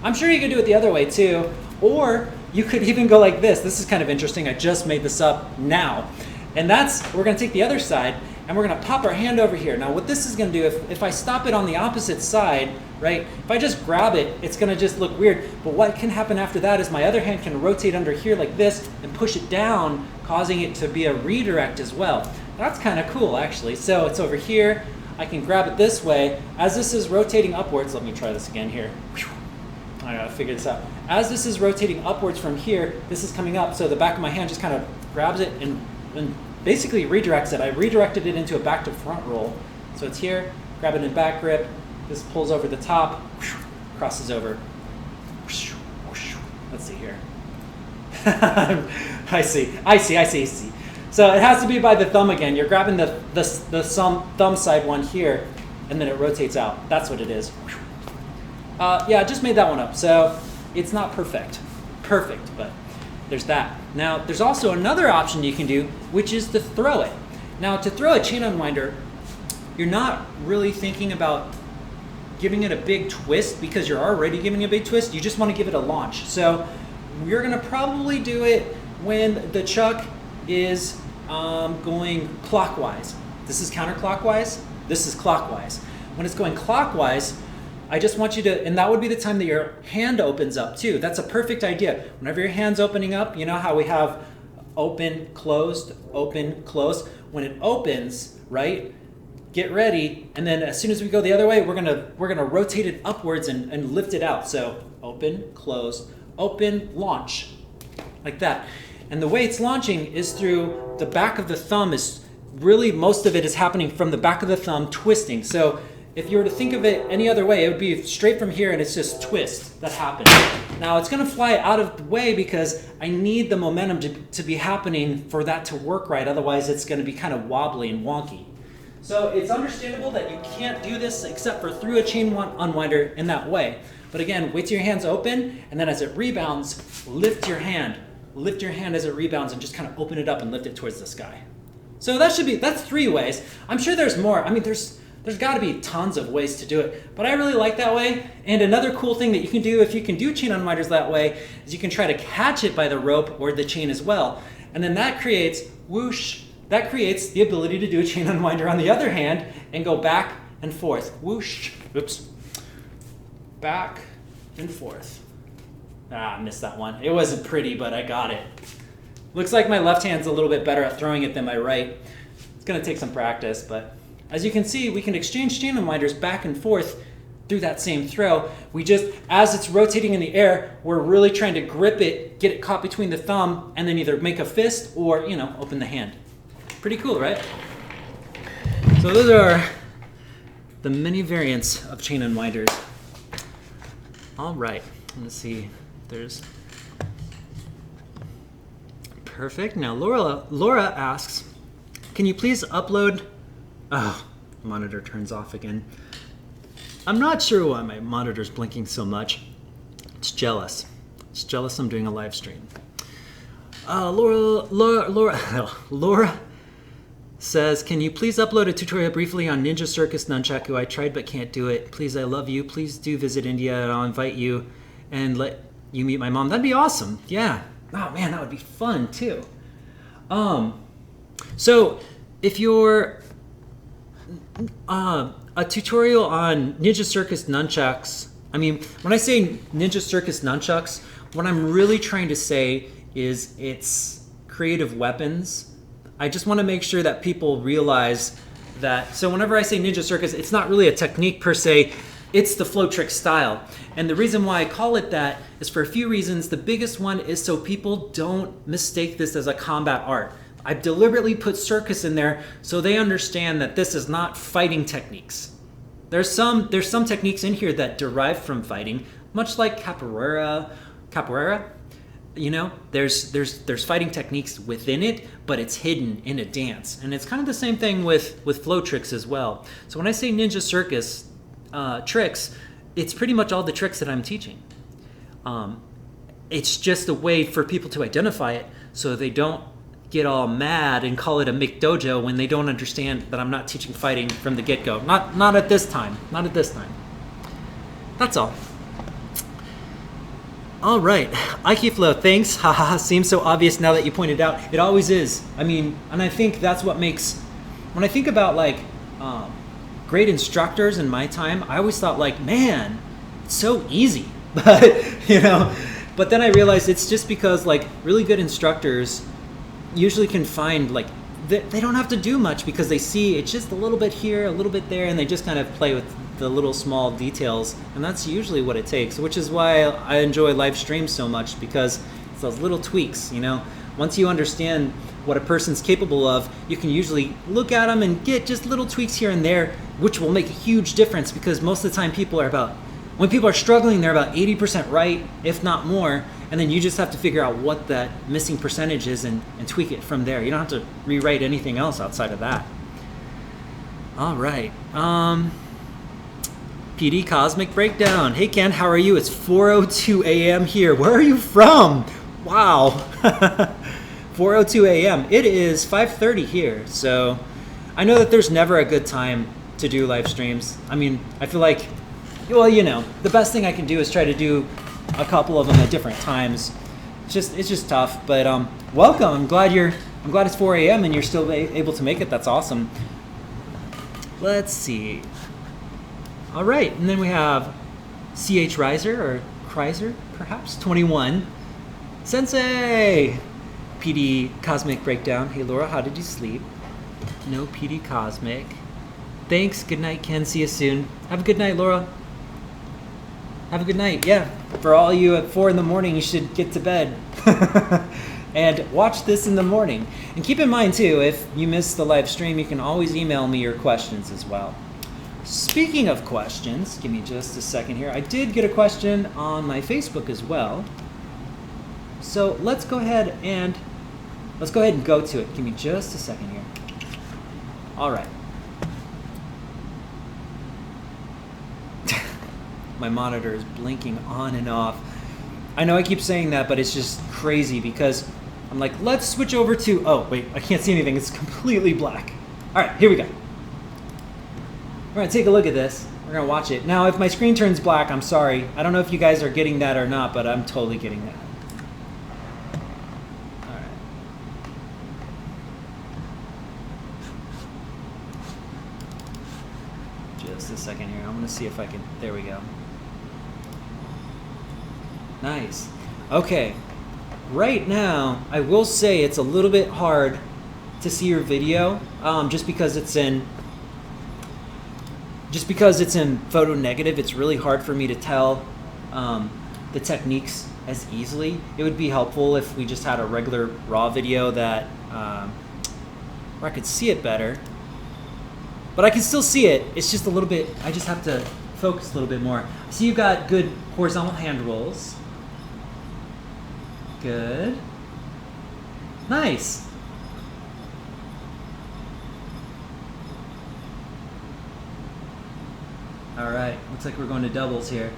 I'm sure you could do it the other way too, or you could even go like this. This is kind of interesting. I just made this up now. And we're gonna take the other side and we're gonna pop our hand over here. Now what this is gonna do, if I stop it on the opposite side, right? If I just grab it, it's gonna just look weird. But what can happen after that is my other hand can rotate under here like this and push it down, causing it to be a redirect as well. That's kind of cool actually. So it's over here. I can grab it this way. As this is rotating upwards, let me try this again here. I gotta figure this out. As this is rotating upwards from here, this is coming up, so the back of my hand just kind of grabs it and basically redirects it. I redirected it into a back to front roll. So it's here, grab it in back grip, this pulls over the top, crosses over. Let's see here. I see. So it has to be by the thumb again. You're grabbing the thumb side one here, and then it rotates out. That's what it is. Yeah, I just made that one up. So it's not perfect, but there's that. Now, there's also another option you can do, which is to throw it. Now, to throw a chain unwinder, you're not really thinking about giving it a big twist because you're already giving it a big twist. You just want to give it a launch. So you're going to probably do it when the chuck is going clockwise. This is counterclockwise. This is clockwise. When it's going clockwise, I just want you to, and that would be the time that your hand opens up too. That's a perfect idea. Whenever your hand's opening up, you know how we have open, closed, open, closed. When it opens, right, get ready, and then as soon as we go the other way, we're gonna rotate it upwards and lift it out. So open, close, open, launch, like that. And the way it's launching is through the back of the thumb. Is really, most of it is happening from the back of the thumb twisting. So if you were to think of it any other way, it would be straight from here and it's just twist that happens. Now it's gonna fly out of the way because I need the momentum to be happening for that to work right. Otherwise it's gonna be kind of wobbly and wonky. So it's understandable that you can't do this except for through a chain unwinder in that way. But again, wait till your hand's open, and then as it rebounds, lift your hand. Lift your hand as it rebounds and just kind of open it up and lift it towards the sky. So that's 3 ways. I'm sure there's more. I mean, there's got to be tons of ways to do it, but I really like that way. And another cool thing that you can do if you can do chain unwinders that way is you can try to catch it by the rope or the chain as well. And then that creates whoosh. That creates the ability to do a chain unwinder on the other hand and go back and forth. Whoosh. Oops. Back and forth. I missed that one. It wasn't pretty, but I got it. Looks like my left hand's a little bit better at throwing it than my right. It's gonna take some practice, but as you can see, we can exchange chain unwinders back and forth through that same throw. We just, as it's rotating in the air, we're really trying to grip it, get it caught between the thumb, and then either make a fist or, open the hand. Pretty cool, right? So those are the many variants of chain unwinders. All right, let's see. There's perfect. Now Laura asks, can you please upload? Oh, monitor turns off again. I'm not sure why my monitor's blinking so much. It's jealous. It's jealous I'm doing a live stream. Laura says, can you please upload a tutorial briefly on Ninja Circus Nunchaku? I tried but can't do it. Please, I love you. Please do visit India and I'll invite you and let you meet my mom. That'd be awesome. Yeah. Oh man, that would be fun too. So if you're a tutorial on Ninja Circus Nunchucks, I mean, when I say Ninja Circus Nunchucks, what I'm really trying to say is it's creative weapons. I just want to make sure that people realize that, so whenever I say Ninja Circus, it's not really a technique per se, it's the flow trick style. And the reason why I call it that is for a few reasons. The biggest one is so people don't mistake this as a combat art. I've deliberately put circus in there so they understand that this is not fighting techniques. There's some techniques in here that derive from fighting, much like capoeira. There's fighting techniques within it, but it's hidden in a dance. And it's kind of the same thing with flow tricks as well. So when I say Ninja Circus tricks, it's pretty much all the tricks that I'm teaching. It's just a way for people to identify it so they don't get all mad and call it a McDojo when they don't understand that I'm not teaching fighting from the get-go. Not at this time. Not at this time. That's all. All right, Aikiflow, thanks. Haha, seems so obvious now that you pointed out. It always is. I mean, and I think that's what makes, when I think about like great instructors in my time, I always thought like, man, it's so easy. But then I realized it's just because like really good instructors usually can find like, they don't have to do much because they see it's just a little bit here, a little bit there, and they just kind of play with the little small details, and that's usually what it takes, which is why I enjoy live streams so much, because it's those little tweaks, Once you understand what a person's capable of, you can usually look at them and get just little tweaks here and there, which will make a huge difference, because most of the time people are about When people are struggling, they're about 80% right, if not more, and then you just have to figure out what that missing percentage is and tweak it from there. You don't have to rewrite anything else outside of that. All right. PD Cosmic Breakdown. Hey Ken, how are you? It's 4:02 a.m. here. Where are you from? Wow. 4:02 a.m. It is 5:30 here, so I know that there's never a good time to do live streams. I mean, I feel like, well, you know, the best thing I can do is try to do a couple of them at different times. It's just tough, but welcome. I'm glad it's 4 a.m. and you're still able to make it. That's awesome. Let's see. All right, and then we have CH Riser or Kreiser, perhaps 21. Sensei. PD Cosmic Breakdown. Hey Laura, how did you sleep? No PD Cosmic. Thanks. Good night, Ken. See you soon. Have a good night, Laura. Have a good night. Yeah, for all you at 4 in the morning, you should get to bed and watch this in the morning. And keep in mind too, if you miss the live stream, you can always email me your questions as well. Speaking of questions, give me just a second here. I did get a question on my Facebook as well. So let's go ahead and go to it. Give me just a second here. All right. My monitor is blinking on and off. I know I keep saying that, but it's just crazy because I'm like, let's switch over to, oh, wait, I can't see anything. It's completely black. All right, here we go. We're going to take a look at this. We're going to watch it. Now, if my screen turns black, I'm sorry. I don't know if you guys are getting that or not, but I'm totally getting that. All right. Just a second here. I'm going to see if I can, there we go. Nice. Okay. Right now, I will say it's a little bit hard to see your video, just because it's in photo negative. It's really hard for me to tell the techniques as easily. It would be helpful if we just had a regular raw video that where I could see it better. But I can still see it. It's just a little bit. I just have to focus a little bit more. I see you've got good horizontal hand rolls. Good. Nice. All right, looks like we're going to doubles here.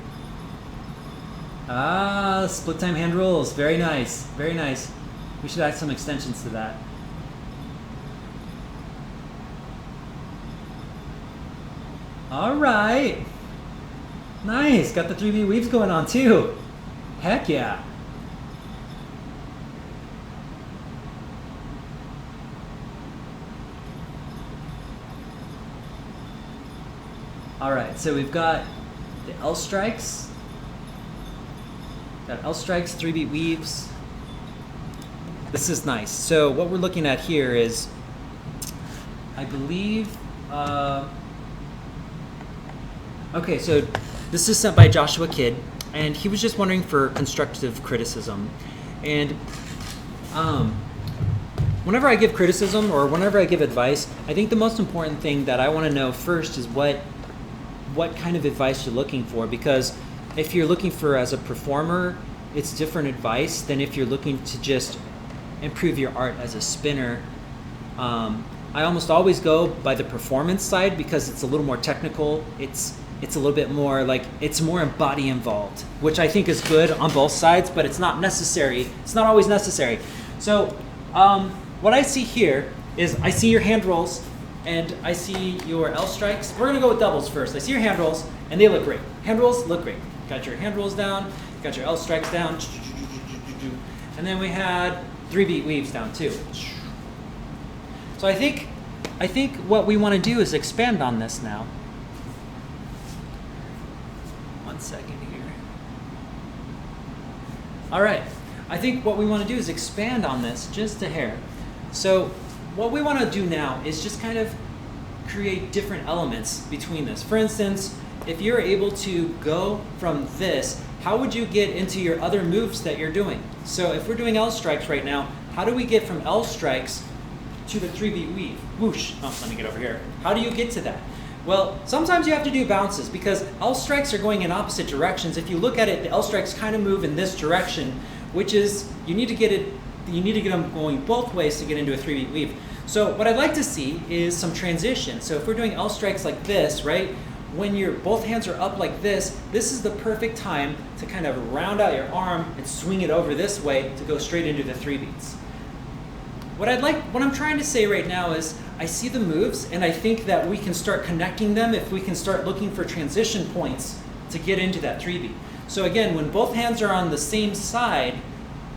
Ah, split time hand rolls. Very nice, very nice. We should add some extensions to that. All right. Nice, got the 3B weaves going on too. Heck yeah. All right, so we've got the L strikes. Got L strikes, 3-beat weaves. This is nice. So what we're looking at here is, I believe, okay, so this is sent by Joshua Kidd, and he was just wondering for constructive criticism. And whenever I give criticism or whenever I give advice, I think the most important thing that I want to know first is what kind of advice you're looking for, because if you're looking for as a performer, it's different advice than if you're looking to just improve your art as a spinner. I almost always go by the performance side because it's a little more technical. It's a little bit more like, it's more body involved, which I think is good on both sides, but it's not necessary. It's not always necessary. So what I see here is I see your hand rolls and I see your L strikes. We're gonna go with doubles first. I see your hand rolls and they look great. Hand rolls look great. Got your hand rolls down, got your L strikes down, and then we had 3-beat weaves down too. So I think what we want to do is expand on this now. 1 second here. All right, I think what we want to do is expand on this just a hair. So what we want to do now is just kind of create different elements between this. For instance, if you're able to go from this, how would you get into your other moves that you're doing? So if we're doing L strikes right now, how do we get from L strikes to the 3-beat weave? Whoosh. Oh, let me get over here. How do you get to that? Well, sometimes you have to do bounces because L strikes are going in opposite directions. If you look at it, the L strikes kind of move in this direction, which is you need to get them going both ways to get into a 3-beat weave. So what I'd like to see is some transition. So if we're doing L strikes like this, right? When both hands are up like this is the perfect time to kind of round out your arm and swing it over this way to go straight into the 3 beats. What I'm trying to say right now is I see the moves and I think that we can start connecting them if we can start looking for transition points to get into that 3 beat. So again, when both hands are on the same side,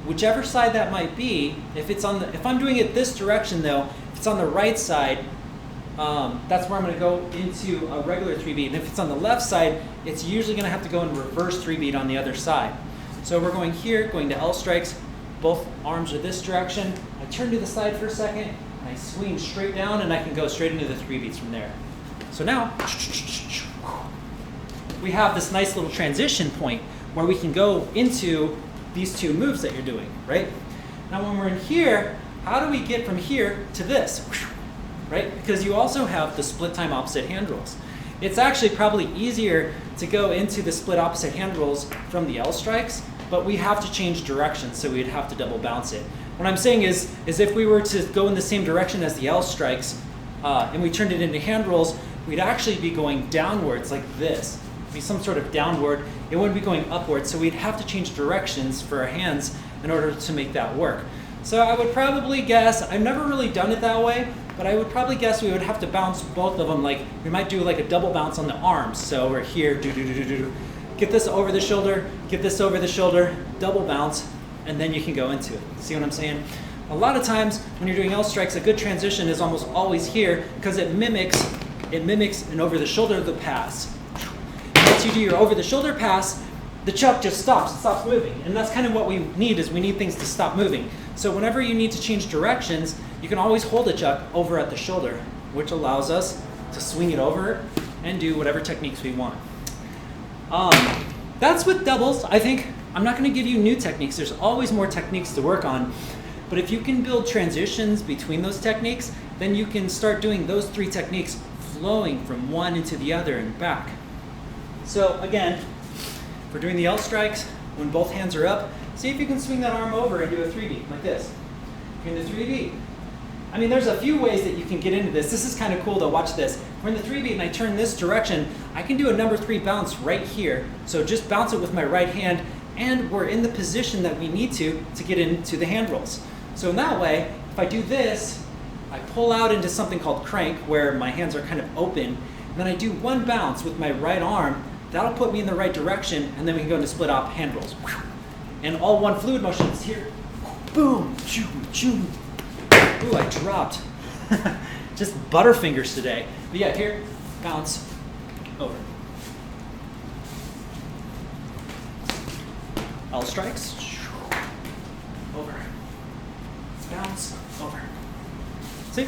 whichever side that might be, if I'm doing it this direction though, if it's on the right side, that's where I'm going to go into a regular 3 beat. And if it's on the left side, it's usually going to have to go in reverse 3 beat on the other side. So we're going here, going to L strikes. Both arms are this direction. I turn to the side for a second, and I swing straight down, and I can go straight into the 3 beats from there. So now, we have this nice little transition point where we can go into these 2 moves that you're doing, right? Now when we're in here, how do we get from here to this, right? Because you also have the split time opposite hand rolls. It's actually probably easier to go into the split opposite hand rolls from the L strikes, but we have to change direction, so we'd have to double bounce it. What I'm saying is if we were to go in the same direction as the L strikes, and we turned it into hand rolls, we'd actually be going downwards like this. It'd be some sort of downward. It wouldn't be going upwards, so we'd have to change directions for our hands in order to make that work. So I would probably guess, I've never really done it that way, but I would probably guess we would have to bounce both of them. Like we might do like a double bounce on the arms. So we're here, get this over the shoulder, get this over the shoulder, double bounce, and then you can go into it. See what I'm saying? A lot of times when you're doing L strikes, a good transition is almost always here because it mimics an over the shoulder pass. Once you do your over the shoulder pass, the chuck just stops, it stops moving. And that's kind of what we need things to stop moving. So whenever you need to change directions, you can always hold the chuck over at the shoulder, which allows us to swing it over and do whatever techniques we want. That's with doubles. I think I'm not going to give you new techniques. There's always more techniques to work on. But if you can build transitions between those techniques, then you can start doing those 3 techniques flowing from one into the other and back. So again, if we're doing the L strikes, when both hands are up, see if you can swing that arm over and do a 3 beat like this. You're in the 3 beat. I mean, there's a few ways that you can get into this. This is kind of cool to watch this. We're in the 3 beat and I turn this direction. I can do a number 3 bounce right here. So just bounce it with my right hand, and we're in the position that we need to get into the hand rolls. So in that way, if I do this, I pull out into something called crank, where my hands are kind of open, and then I do 1 bounce with my right arm. That'll put me in the right direction, and then we can go into split op hand rolls. And all one fluid motion is here. Boom, choo, choo. Ooh, I dropped. Just butterfingers today. But yeah, here, bounce, over. L strikes, over. Bounce, over. See?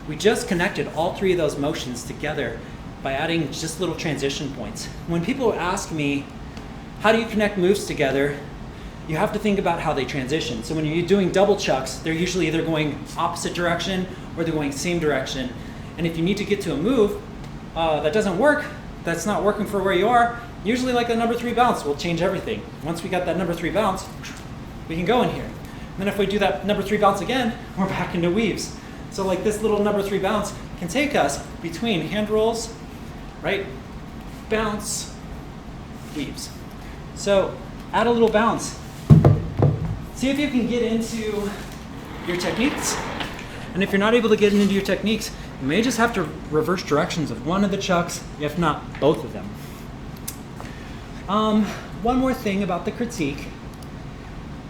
We just connected all 3 of those motions together by adding just little transition points. When people ask me, how do you connect moves together? You have to think about how they transition. So when you're doing double chucks, they're usually either going opposite direction or they're going same direction. And if you need to get to a move that doesn't work, that's not working for where you are, usually like a number 3 bounce will change everything. Once we got that number 3 bounce, we can go in here. And then if we do that number 3 bounce again, we're back into weaves. So like this little number 3 bounce can take us between hand rolls, right? Bounce, weaves. So add a little bounce. See if you can get into your techniques. And if you're not able to get into your techniques, you may just have to reverse directions of one of the chucks, if not both of them. One more thing about the critique.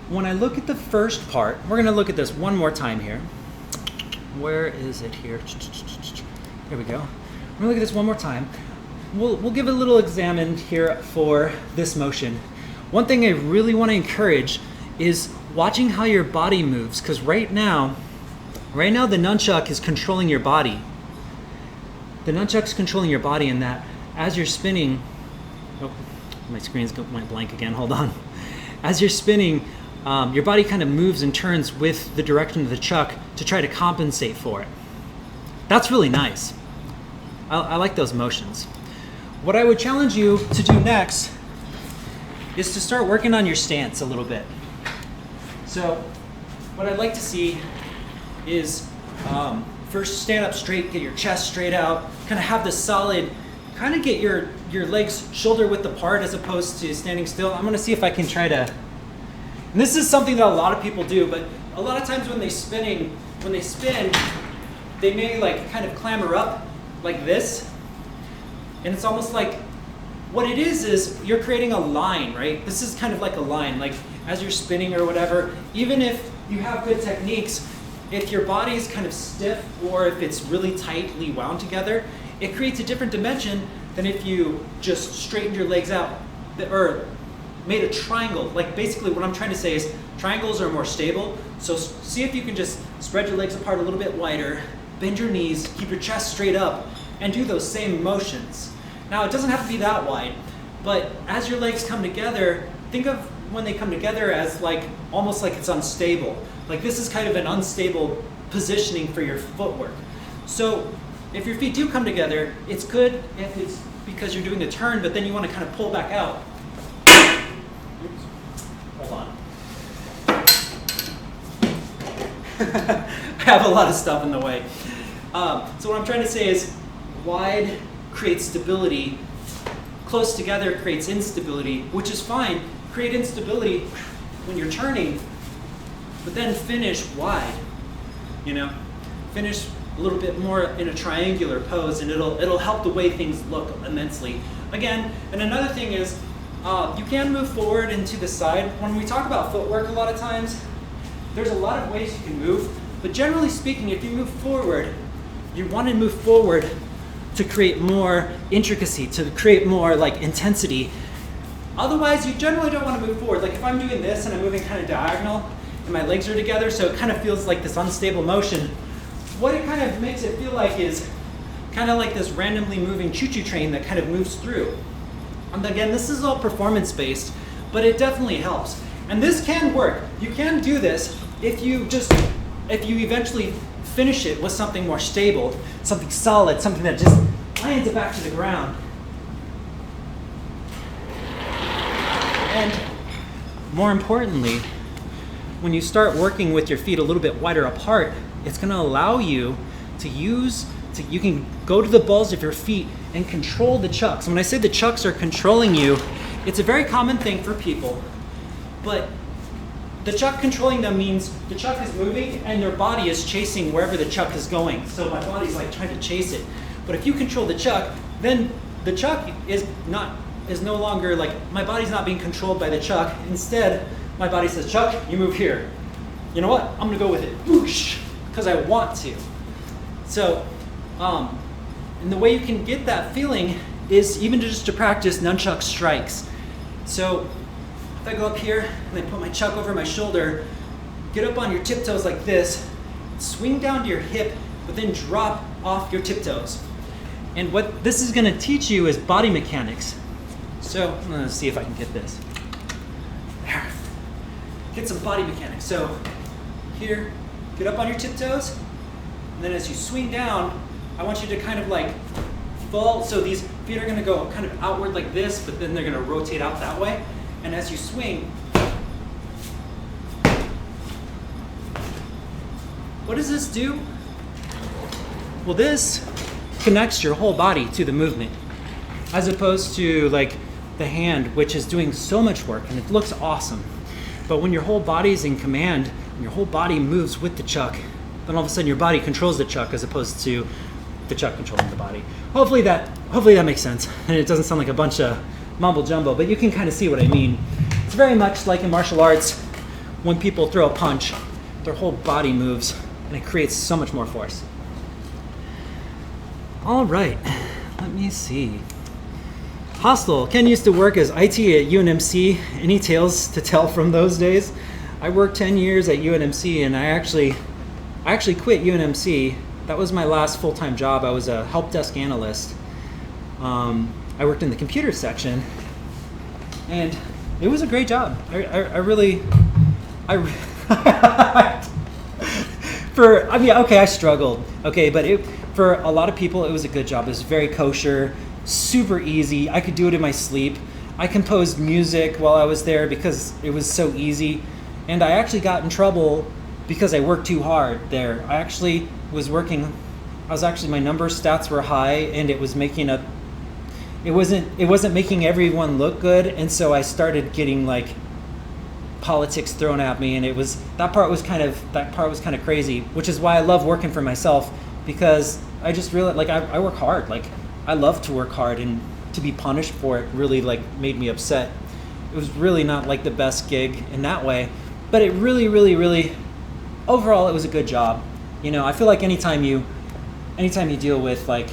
When I look at the first part, we're going to look at this one more time here. Where is it here? Here we go. We're going to look at this one more time. We'll give a little examine here for this motion. One thing I really want to encourage is watching how your body moves, because right now the nunchuck is controlling your body. The nunchuck's controlling your body in that as you're spinning, oh, my screen went blank again, hold on. As you're spinning, your body kind of moves and turns with the direction of the chuck to try to compensate for it. That's really nice. I like those motions. What I would challenge you to do next is to start working on your stance a little bit. So what I'd like to see is first stand up straight, get your chest straight out, kind of have this solid, kind of get your legs shoulder width apart as opposed to standing still. I'm gonna see if I can try to, and this is something that a lot of people do, but a lot of times when they spin, they may like kind of clamber up like this. And it's almost like, what it is you're creating a line, right? This is kind of like a line, like as you're spinning or whatever, even if you have good techniques, if your body is kind of stiff or if it's really tightly wound together, it creates a different dimension than if you just straightened your legs out or made a triangle. Like basically what I'm trying to say is triangles are more stable. So see if you can just spread your legs apart a little bit wider, bend your knees, keep your chest straight up, and do those same motions. Now it doesn't have to be that wide, but as your legs come together, think of when they come together as like almost like it's unstable. Like this is kind of an unstable positioning for your footwork. So if your feet do come together, it's good if it's because you're doing a turn, but then you want to kind of pull back out. Oops. Hold on. I have a lot of stuff in the way. So what I'm trying to say is wide creates stability, close together creates instability, which is fine. Create instability when you're turning, but then finish wide, you know? Finish a little bit more in a triangular pose, and it'll help the way things look immensely. Again, and another thing is, you can move forward and to the side. When we talk about footwork a lot of times, there's a lot of ways you can move, but generally speaking, if you move forward, you want to move forward to create more intricacy, to create more like intensity. Otherwise, you generally don't want to move forward. Like if I'm doing this and I'm moving kind of diagonal and my legs are together, so it kind of feels like this unstable motion, what it kind of makes it feel like is kind of like this randomly moving choo-choo train that kind of moves through. And again, this is all performance-based, but it definitely helps. And this can work. You can do this if you eventually finish it with something more stable, something solid, something that just lands it back to the ground. And more importantly, when you start working with your feet a little bit wider apart, it's going to allow you to you can go to the balls of your feet and control the chucks. And when I say the chucks are controlling you, it's a very common thing for people, but the chuck controlling them means the chuck is moving and their body is chasing wherever the chuck is going. So my body's like trying to chase it. But if you control the chuck, then the chuck is no longer like, my body's not being controlled by the chuck. Instead, my body says, Chuck, you move here. You know what? I'm gonna go with it, whoosh, because I want to. So, and the way you can get that feeling is even just to practice nunchuck strikes. So, if I go up here and I put my chuck over my shoulder, get up on your tiptoes like this, swing down to your hip, but then drop off your tiptoes. And what this is gonna teach you is body mechanics. So, I'm gonna see if I can get this. There. Get some body mechanics. So, here, get up on your tiptoes, and then as you swing down, I want you to kind of like fall, so these feet are gonna go kind of outward like this, but then they're gonna rotate out that way. And as you swing, what does this do? Well, this connects your whole body to the movement, as opposed to like the hand, which is doing so much work and it looks awesome. But when your whole body is in command and your whole body moves with the chuck, then all of a sudden your body controls the chuck as opposed to the chuck controlling the body. Hopefully that makes sense and it doesn't sound like a bunch of mumble jumbo, but you can kind of see what I mean. It's very much like in martial arts, when people throw a punch, their whole body moves and it creates so much more force. All right, let me see. Hostel. Ken used to work as IT at UNMC. Any tales to tell from those days? I worked 10 years at UNMC and I actually quit UNMC. That was my last full-time job. I was a help desk analyst. I worked in the computer section, and it was a great job. I struggled. Okay, but for a lot of people, it was a good job. It was very kosher, super easy. I could do it in my sleep. I composed music while I was there because it was so easy. And I actually got in trouble because I worked too hard there. I actually was working, my number stats were high, and it was making it wasn't making everyone look good. And so I started getting like politics thrown at me, and that part was kind of crazy, which is why I love working for myself, because I just really like I work hard. Like I love to work hard, and to be punished for it really like made me upset. It was really not like the best gig in that way, but it really overall it was a good job. I feel like anytime you deal with, like,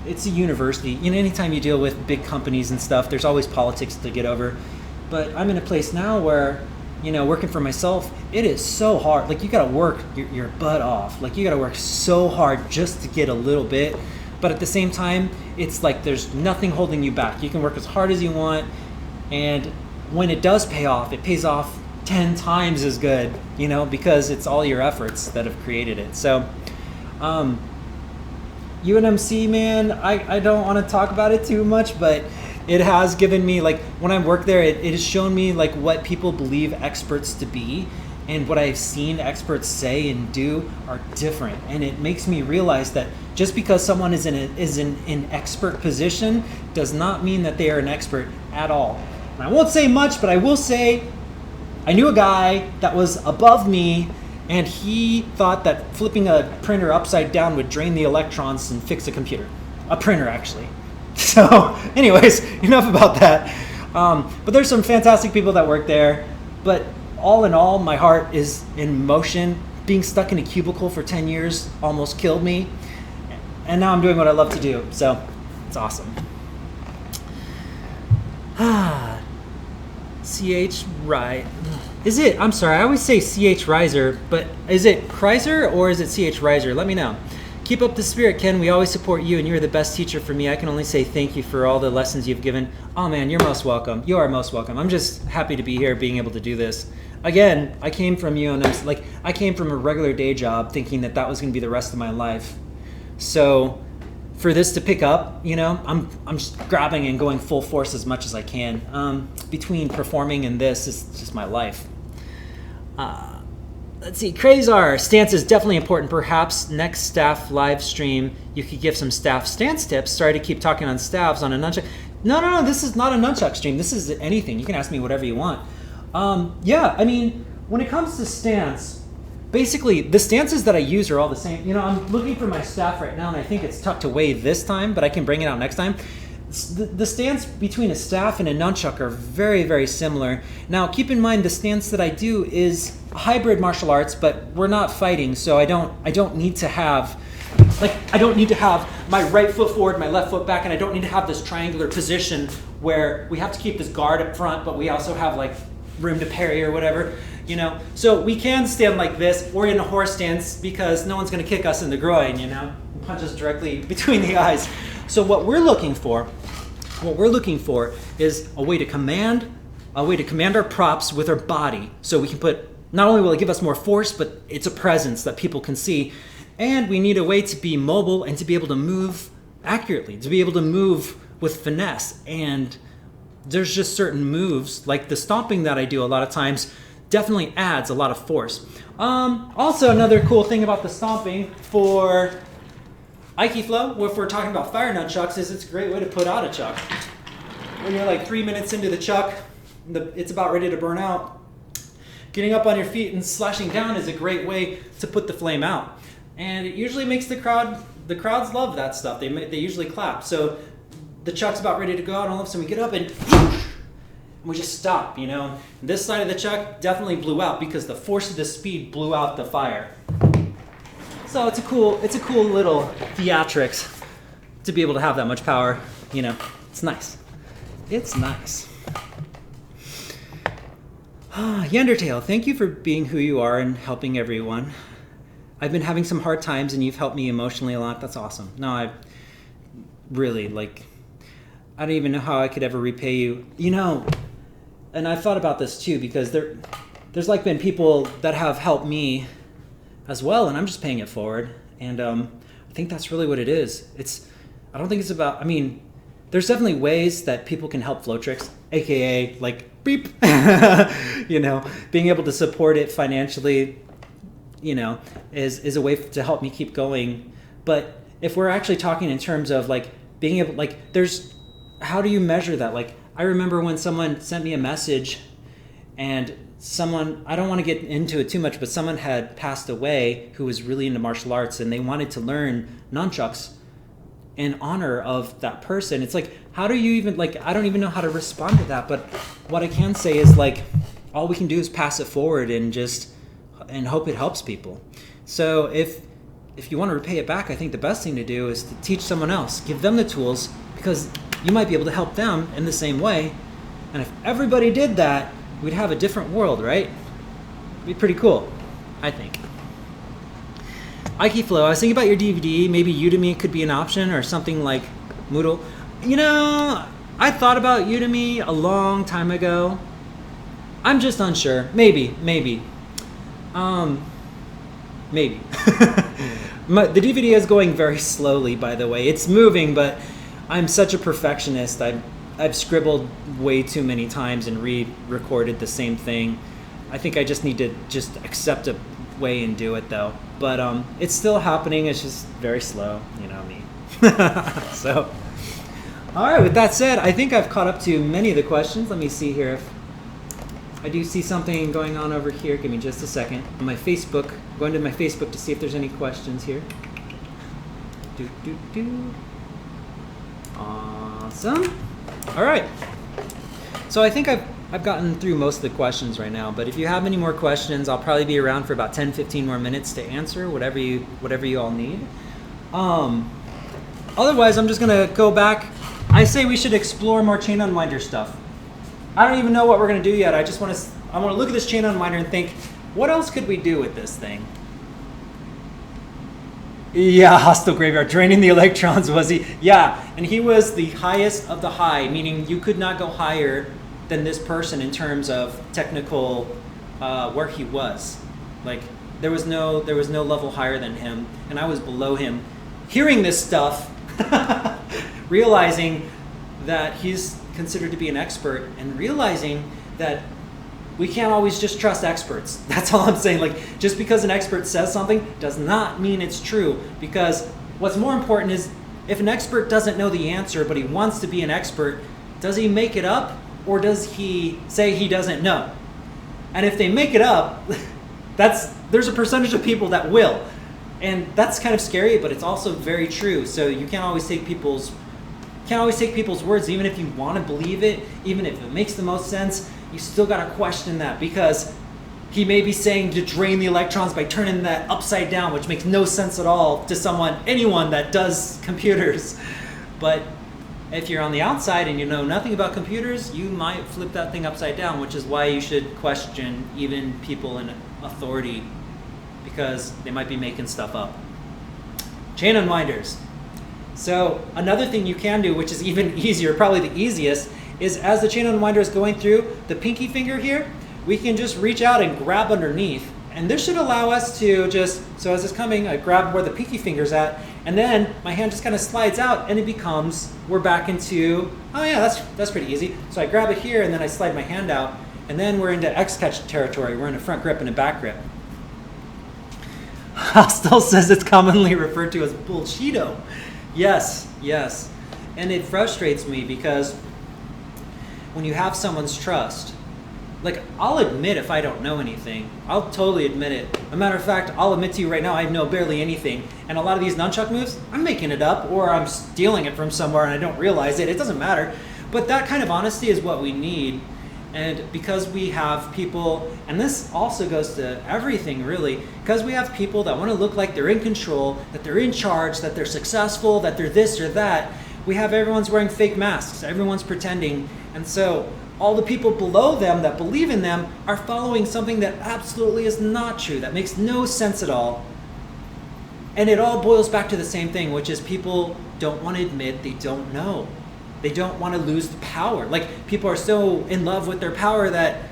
it's a university, anytime you deal with big companies and stuff, there's always politics to get over. But I'm in a place now where, working for myself, it is so hard. Like, you gotta work your butt off. Like, you gotta work so hard just to get a little bit. But at the same time, it's like there's nothing holding you back. You can work as hard as you want, and when it does pay off, it pays off 10 times as good, because it's all your efforts that have created it. So, UNMC, man, I don't want to talk about it too much, but it has given me, like, when I work there, it has shown me, like, what people believe experts to be, and what I've seen experts say and do are different. And it makes me realize that just because someone is in an expert position does not mean that they are an expert at all. And I won't say much, but I will say I knew a guy that was above me, and he thought that flipping a printer upside down would drain the electrons and fix a computer. A printer, actually. So, anyways, enough about that. But there's some fantastic people that work there. But all in all, my heart is in motion. Being stuck in a cubicle for 10 years almost killed me. And now I'm doing what I love to do. So, it's awesome. CH Rise. Is it? I'm sorry, I always say CH Riser, but is it Kreiser or is it CH Riser? Let me know. Keep up the spirit, Ken. We always support you, and you're the best teacher for me. I can only say thank you for all the lessons you've given. Oh man, you're most welcome. You are most welcome. I'm just happy to be here, being able to do this. Again, I came from I came from a regular day job thinking that was going to be the rest of my life. So for this to pick up, I'm just grabbing and going full force as much as I can. Between performing and this is just my life. Let's see, Krazar, stance is definitely important. Perhaps next staff live stream, you could give some staff stance tips. Sorry to keep talking on staffs on a nunchuck. No, this is not a nunchuck stream. This is anything. You can ask me whatever you want. Yeah, I mean, when it comes to stance, basically the stances that I use are all the same. I'm looking for my staff right now, and I think it's tucked away this time, but I can bring it out next time. The stance between a staff and a nunchuck are very, very similar. Now, keep in mind the stance that I do is hybrid martial arts, but we're not fighting, so I don't need to have my right foot forward, my left foot back, and I don't need to have this triangular position where we have to keep this guard up front, but we also have like room to parry or whatever. So we can stand like this or in a horse stance because no one's going to kick us in the groin, and punch us directly between the eyes. So what we're looking for is a way to command our props with our body. So we can not only will it give us more force, but it's a presence that people can see. And we need a way to be mobile and to be able to move accurately, to be able to move with finesse. And there's just certain moves, like the stomping that I do a lot of times, definitely adds a lot of force. Also, another cool thing about the stomping for Aiki Flow, if we're talking about fire nunchucks, is it's a great way to put out a chuck. When you're like 3 minutes into the chuck, it's about ready to burn out. Getting up on your feet and slashing down is a great way to put the flame out. And it usually makes the crowds love that stuff. They usually clap. So the chuck's about ready to go out, and all of a sudden we get up and we just stop, This side of the chuck definitely blew out because the force of the speed blew out the fire. So it's a cool little theatrics to be able to have that much power. It's nice. It's nice. Yendertail, thank you for being who you are and helping everyone. I've been having some hard times and you've helped me emotionally a lot. That's awesome. No, I really, I don't even know how I could ever repay you. And I've thought about this too, because there's been people that have helped me as well, and I'm just paying it forward. And I think that's really what it is. I don't think it's about, I mean, there's definitely ways that people can help flow tricks, aka like beep, you know, being able to support it financially, you know, is a way to help me keep going. But if we're actually talking in terms of like being able, like, how do you measure that? Like, I remember when someone sent me a message and I don't want to get into it too much, but someone had passed away who was really into martial arts and they wanted to learn nunchucks in honor of that person. It's like, how do you even, like, I don't even know how to respond to that, but what I can say is like, all we can do is pass it forward and hope it helps people. So if you want to repay it back, I think the best thing to do is to teach someone else, give them the tools, because you might be able to help them in the same way. And if everybody did that, we'd have a different world, right? It'd be pretty cool, I think. Aikiflow, I was thinking about your DVD. Maybe Udemy could be an option, or something like Moodle. You know, I thought about Udemy a long time ago. I'm just unsure. Maybe. Maybe. The DVD is going very slowly, by the way. It's moving, but I'm such a perfectionist. I've scribbled way too many times and re-recorded the same thing. I think I just need to just accept a way and do it, though. But it's still happening. It's just very slow, you know me. So, all right, with that said, I think I've caught up to many of the questions. Let me see here if I do see something going on over here. Give me just a second. On my Facebook, going to my Facebook to see if there's any questions here. Awesome. All right. So I think I've gotten through most of the questions right now, but if you have any more questions, I'll probably be around for about 10-15 more minutes to answer whatever you all need. Otherwise, I'm just gonna go back. I say we should explore more chain unwinder stuff. I don't even know what we're gonna do yet. I want to look at this chain unwinder and think, what else could we do with this thing? Yeah, hostile graveyard, draining the electrons, was he? Yeah, and he was the highest of the high, meaning you could not go higher than this person in terms of technical where he was. Like, there was no level higher than him, and I was below him. Hearing this stuff, realizing that he's considered to be an expert, and realizing that we can't always just trust experts. That's all I'm saying. Like, just because an expert says something does not mean it's true, because what's more important is if an expert doesn't know the answer but he wants to be an expert, does he make it up or does he say he doesn't know? And if they make it up, there's a percentage of people that will. And that's kind of scary, but it's also very true. So you can't always take people's words, even if you want to believe it, even if it makes the most sense. You still got to question that, because he may be saying to drain the electrons by turning that upside down, which makes no sense at all to anyone that does computers. But if you're on the outside and you know nothing about computers, you might flip that thing upside down, which is why you should question even people in authority, because they might be making stuff up. Chain unwinders. So another thing you can do, which is even easier, probably the easiest, is as the chain unwinder is going through the pinky finger here, we can just reach out and grab underneath. And this should allow us to just, so as it's coming, I grab where the pinky finger's at, and then my hand just kind of slides out, and it becomes, we're back into, oh yeah, that's pretty easy. So I grab it here, and then I slide my hand out, and then we're into X-catch territory. We're in a front grip and a back grip. Hostile says it's commonly referred to as bullshido. Yes. And it frustrates me, because when you have someone's trust, like, I'll admit if I don't know anything. I'll totally admit it. As a matter of fact, I'll admit to you right now, I know barely anything. And a lot of these nunchuck moves, I'm making it up, or I'm stealing it from somewhere and I don't realize it. It doesn't matter. But that kind of honesty is what we need. And because we have people, and this also goes to everything really, because we have people that want to look like they're in control, that they're in charge, that they're successful, that they're this or that, we have everyone's wearing fake masks, everyone's pretending. And so all the people below them that believe in them are following something that absolutely is not true, that makes no sense at all. And it all boils back to the same thing, which is people don't want to admit they don't know. They don't want to lose the power. Like, people are so in love with their power that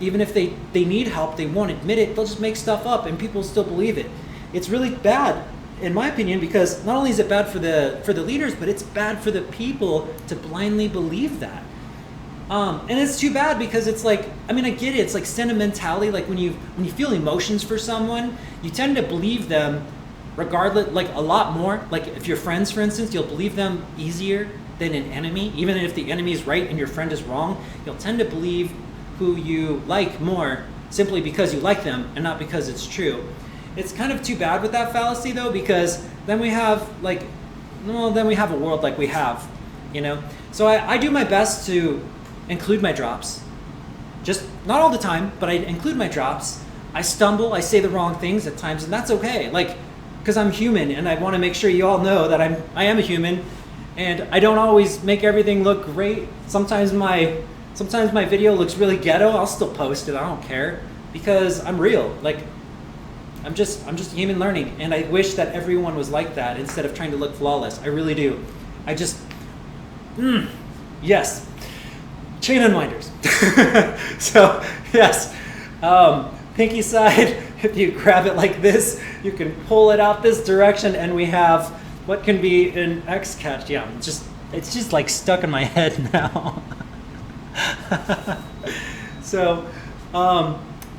even if they need help, they won't admit it. They'll just make stuff up and people still believe it. It's really bad. in my opinion, because not only is it bad for the leaders, but it's bad for the people to blindly believe that. And it's too bad because it's like, I mean, I get it. It's like sentimentality. Like when you feel emotions for someone, you tend to believe them regardless, like a lot more. Like if you're friends, for instance, you'll believe them easier than an enemy. Even if the enemy is right and your friend is wrong, you'll tend to believe who you like more simply because you like them and not because it's true. It's kind of too bad with that fallacy though, because then we have then we have a world like we have, you know? So I do my best to include my drops. Just not all the time, but I include my drops. I stumble, I say the wrong things at times, and that's okay. Like, because I'm human and I want to make sure you all know that I am a human and I don't always make everything look great. Sometimes my video looks really ghetto. I'll still post it. I don't care because I'm real. Like I'm just human learning, and I wish that everyone was like that instead of trying to look flawless. I really do. I just yes. Chain unwinders. So yes, pinky side, if you grab it like this, you can pull it out this direction and we have what can be an X catch. Yeah, it's just like stuck in my head now. So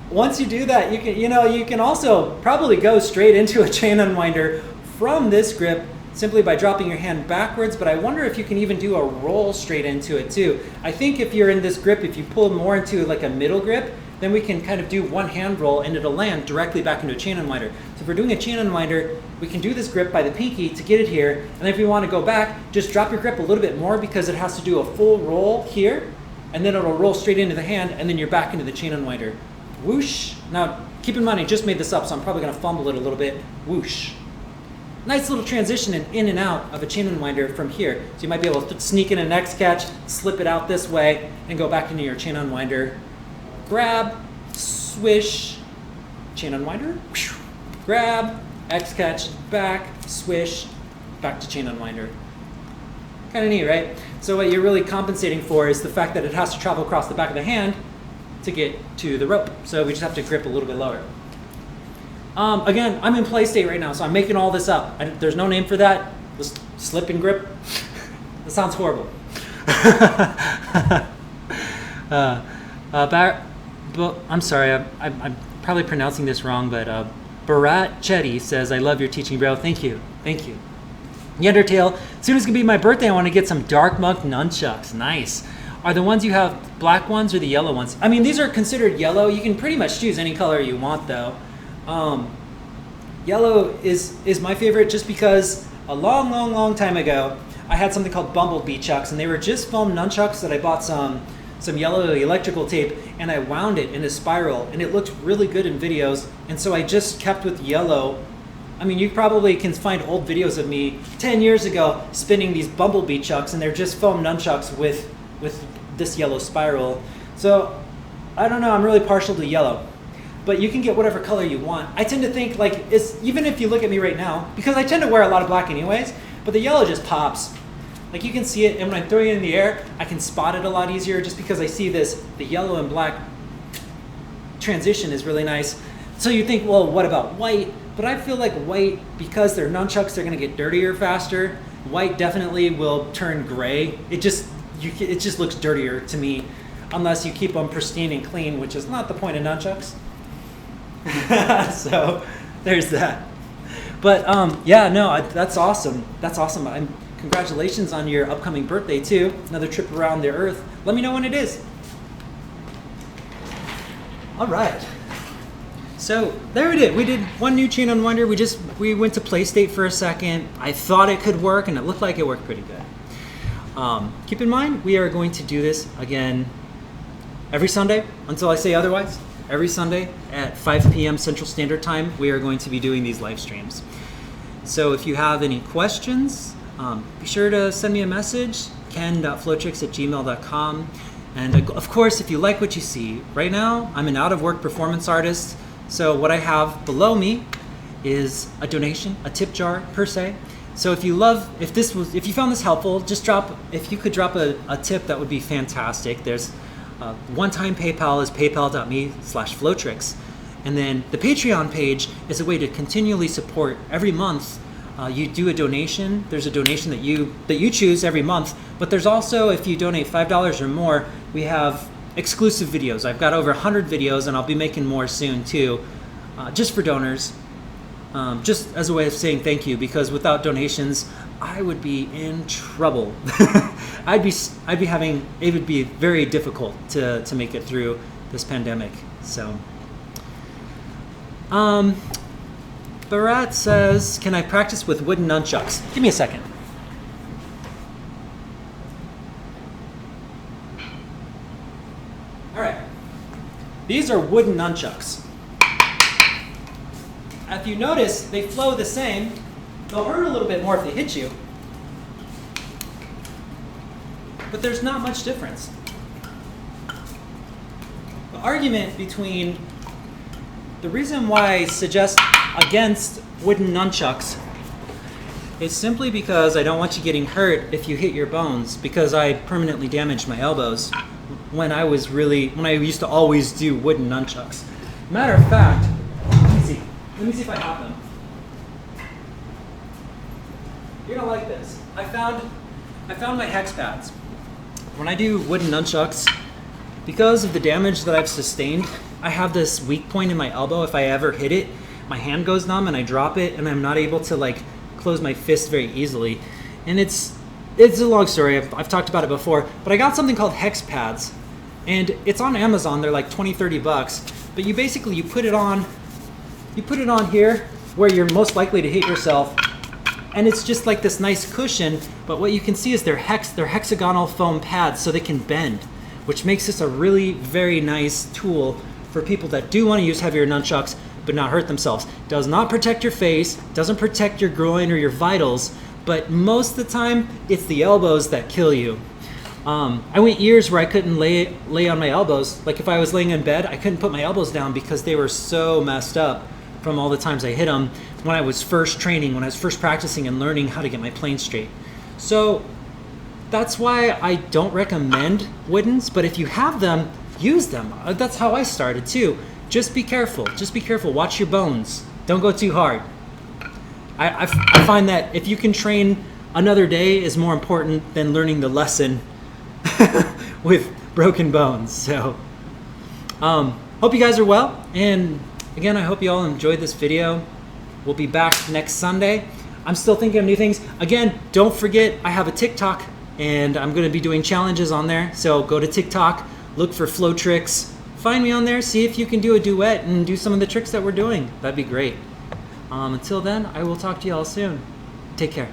once you do that, you can also probably go straight into a chain unwinder from this grip simply by dropping your hand backwards, but I wonder if you can even do a roll straight into it too. I think if you're in this grip, if you pull more into like a middle grip, then we can kind of do one hand roll and it'll land directly back into a chain unwinder. So if we're doing a chain unwinder, we can do this grip by the pinky to get it here, and then if you want to go back, just drop your grip a little bit more because it has to do a full roll here, and then it'll roll straight into the hand, and then you're back into the chain unwinder. Whoosh. Now, keep in mind, I just made this up, so I'm probably going to fumble it a little bit. Whoosh. Nice little transition in and out of a chain unwinder from here. So you might be able to sneak in an X catch, slip it out this way, and go back into your chain unwinder. Grab, swish, chain unwinder, whew, grab, X catch, back, swish, back to chain unwinder. Kind of neat, right? So what you're really compensating for is the fact that it has to travel across the back of the hand to get to the rope. So we just have to grip a little bit lower. Again, I'm in play state right now, so I'm making all this up. There's no name for that. Just slip and grip. That sounds horrible. I'm sorry, I'm probably pronouncing this wrong, but Bharat Chetty says, I love your teaching, bro. Thank you. Thank you. Yendertail, as soon as it's going to be my birthday, I want to get some dark monk nunchucks. Nice. Are the ones you have black ones or the yellow ones? I mean, these are considered yellow. You can pretty much choose any color you want, though. Yellow is my favorite just because a long time ago, I had something called bumblebee chucks, and they were just foam nunchucks that I bought some yellow electrical tape, and I wound it in a spiral, and it looked really good in videos, and so I just kept with yellow. I mean, you probably can find old videos of me 10 years ago spinning these bumblebee chucks, and they're just foam nunchucks with this yellow spiral. So I don't know, I'm really partial to yellow. But you can get whatever color you want. I tend to think like, even if you look at me right now, because I tend to wear a lot of black anyways, but the yellow just pops. Like you can see it, and when I'm throwing it in the air, I can spot it a lot easier just because I see the yellow and black transition is really nice. So you think, well, what about white? But I feel like white, because they're nunchucks, they're gonna get dirtier faster. White definitely will turn gray. It just looks dirtier to me, unless you keep them pristine and clean, which is not the point of nunchucks. So there's that. But yeah, no, that's awesome. That's awesome. Congratulations on your upcoming birthday too. Another trip around the earth. Let me know when it is. All right. So there we did. We did one new chain unwinder. We went to play state for a second. I thought it could work, and it looked like it worked pretty good. Keep in mind, we are going to do this again every Sunday until I say otherwise. Every Sunday at 5 p.m. Central Standard Time, we are going to be doing these live streams. So if you have any questions, be sure to send me a message, ken.flowtricks@gmail.com. And of course, if you like what you see, right now, I'm an out-of-work performance artist. So what I have below me is a donation, a tip jar per se. So if you found this helpful, if you could drop a tip, that would be fantastic. There's one-time PayPal is paypal.me/flowtricks. And then the Patreon page is a way to continually support every month you do a donation. There's a donation that you choose every month, but there's also, if you donate $5 or more, we have exclusive videos. I've got over 100 videos, and I'll be making more soon too, just for donors, just as a way of saying thank you, because without donations, I would be in trouble. I'd be having, it would be very difficult to make it through this pandemic. So, Barat says, can I practice with wooden nunchucks? Give me a second. All right. These are wooden nunchucks. If you notice, they flow the same. They'll hurt a little bit more if they hit you. But there's not much difference. The argument between the reason why I suggest against wooden nunchucks is simply because I don't want you getting hurt if you hit your bones, because I permanently damaged my elbows when I used to always do wooden nunchucks. Matter of fact, let me see if I have them. You're gonna like this. I found my hex pads. When I do wooden nunchucks, because of the damage that I've sustained, I have this weak point in my elbow. If I ever hit it, my hand goes numb and I drop it, and I'm not able to like close my fist very easily. And it's a long story. I've talked about it before, but I got something called hex pads, and it's on Amazon. They're like 20-30 bucks. But you put it on here where you're most likely to hit yourself, and it's just like this nice cushion. But what you can see is they're hexagonal foam pads, so they can bend, which makes this a really very nice tool for people that do want to use heavier nunchucks but not hurt themselves. Does not protect your face, doesn't protect your groin or your vitals, but most of the time it's the elbows that kill you. I went years where I couldn't lay on my elbows. Like if I was laying in bed, I couldn't put my elbows down because they were so messed up from all the times I hit them when I was first training, when I was first practicing and learning how to get my plane straight. So that's why I don't recommend woodens, but if you have them, use them. That's how I started too. Just be careful. Just be careful. Watch your bones. Don't go too hard. I find that if you can train another day is more important than learning the lesson with broken bones. So, hope you guys are well. And again, I hope you all enjoyed this video. We'll be back next Sunday. I'm still thinking of new things. Again, don't forget, I have a TikTok, and I'm going to be doing challenges on there. So go to TikTok, look for Flow Tricks, find me on there, see if you can do a duet and do some of the tricks that we're doing. That'd be great. Until then, I will talk to you all soon. Take care.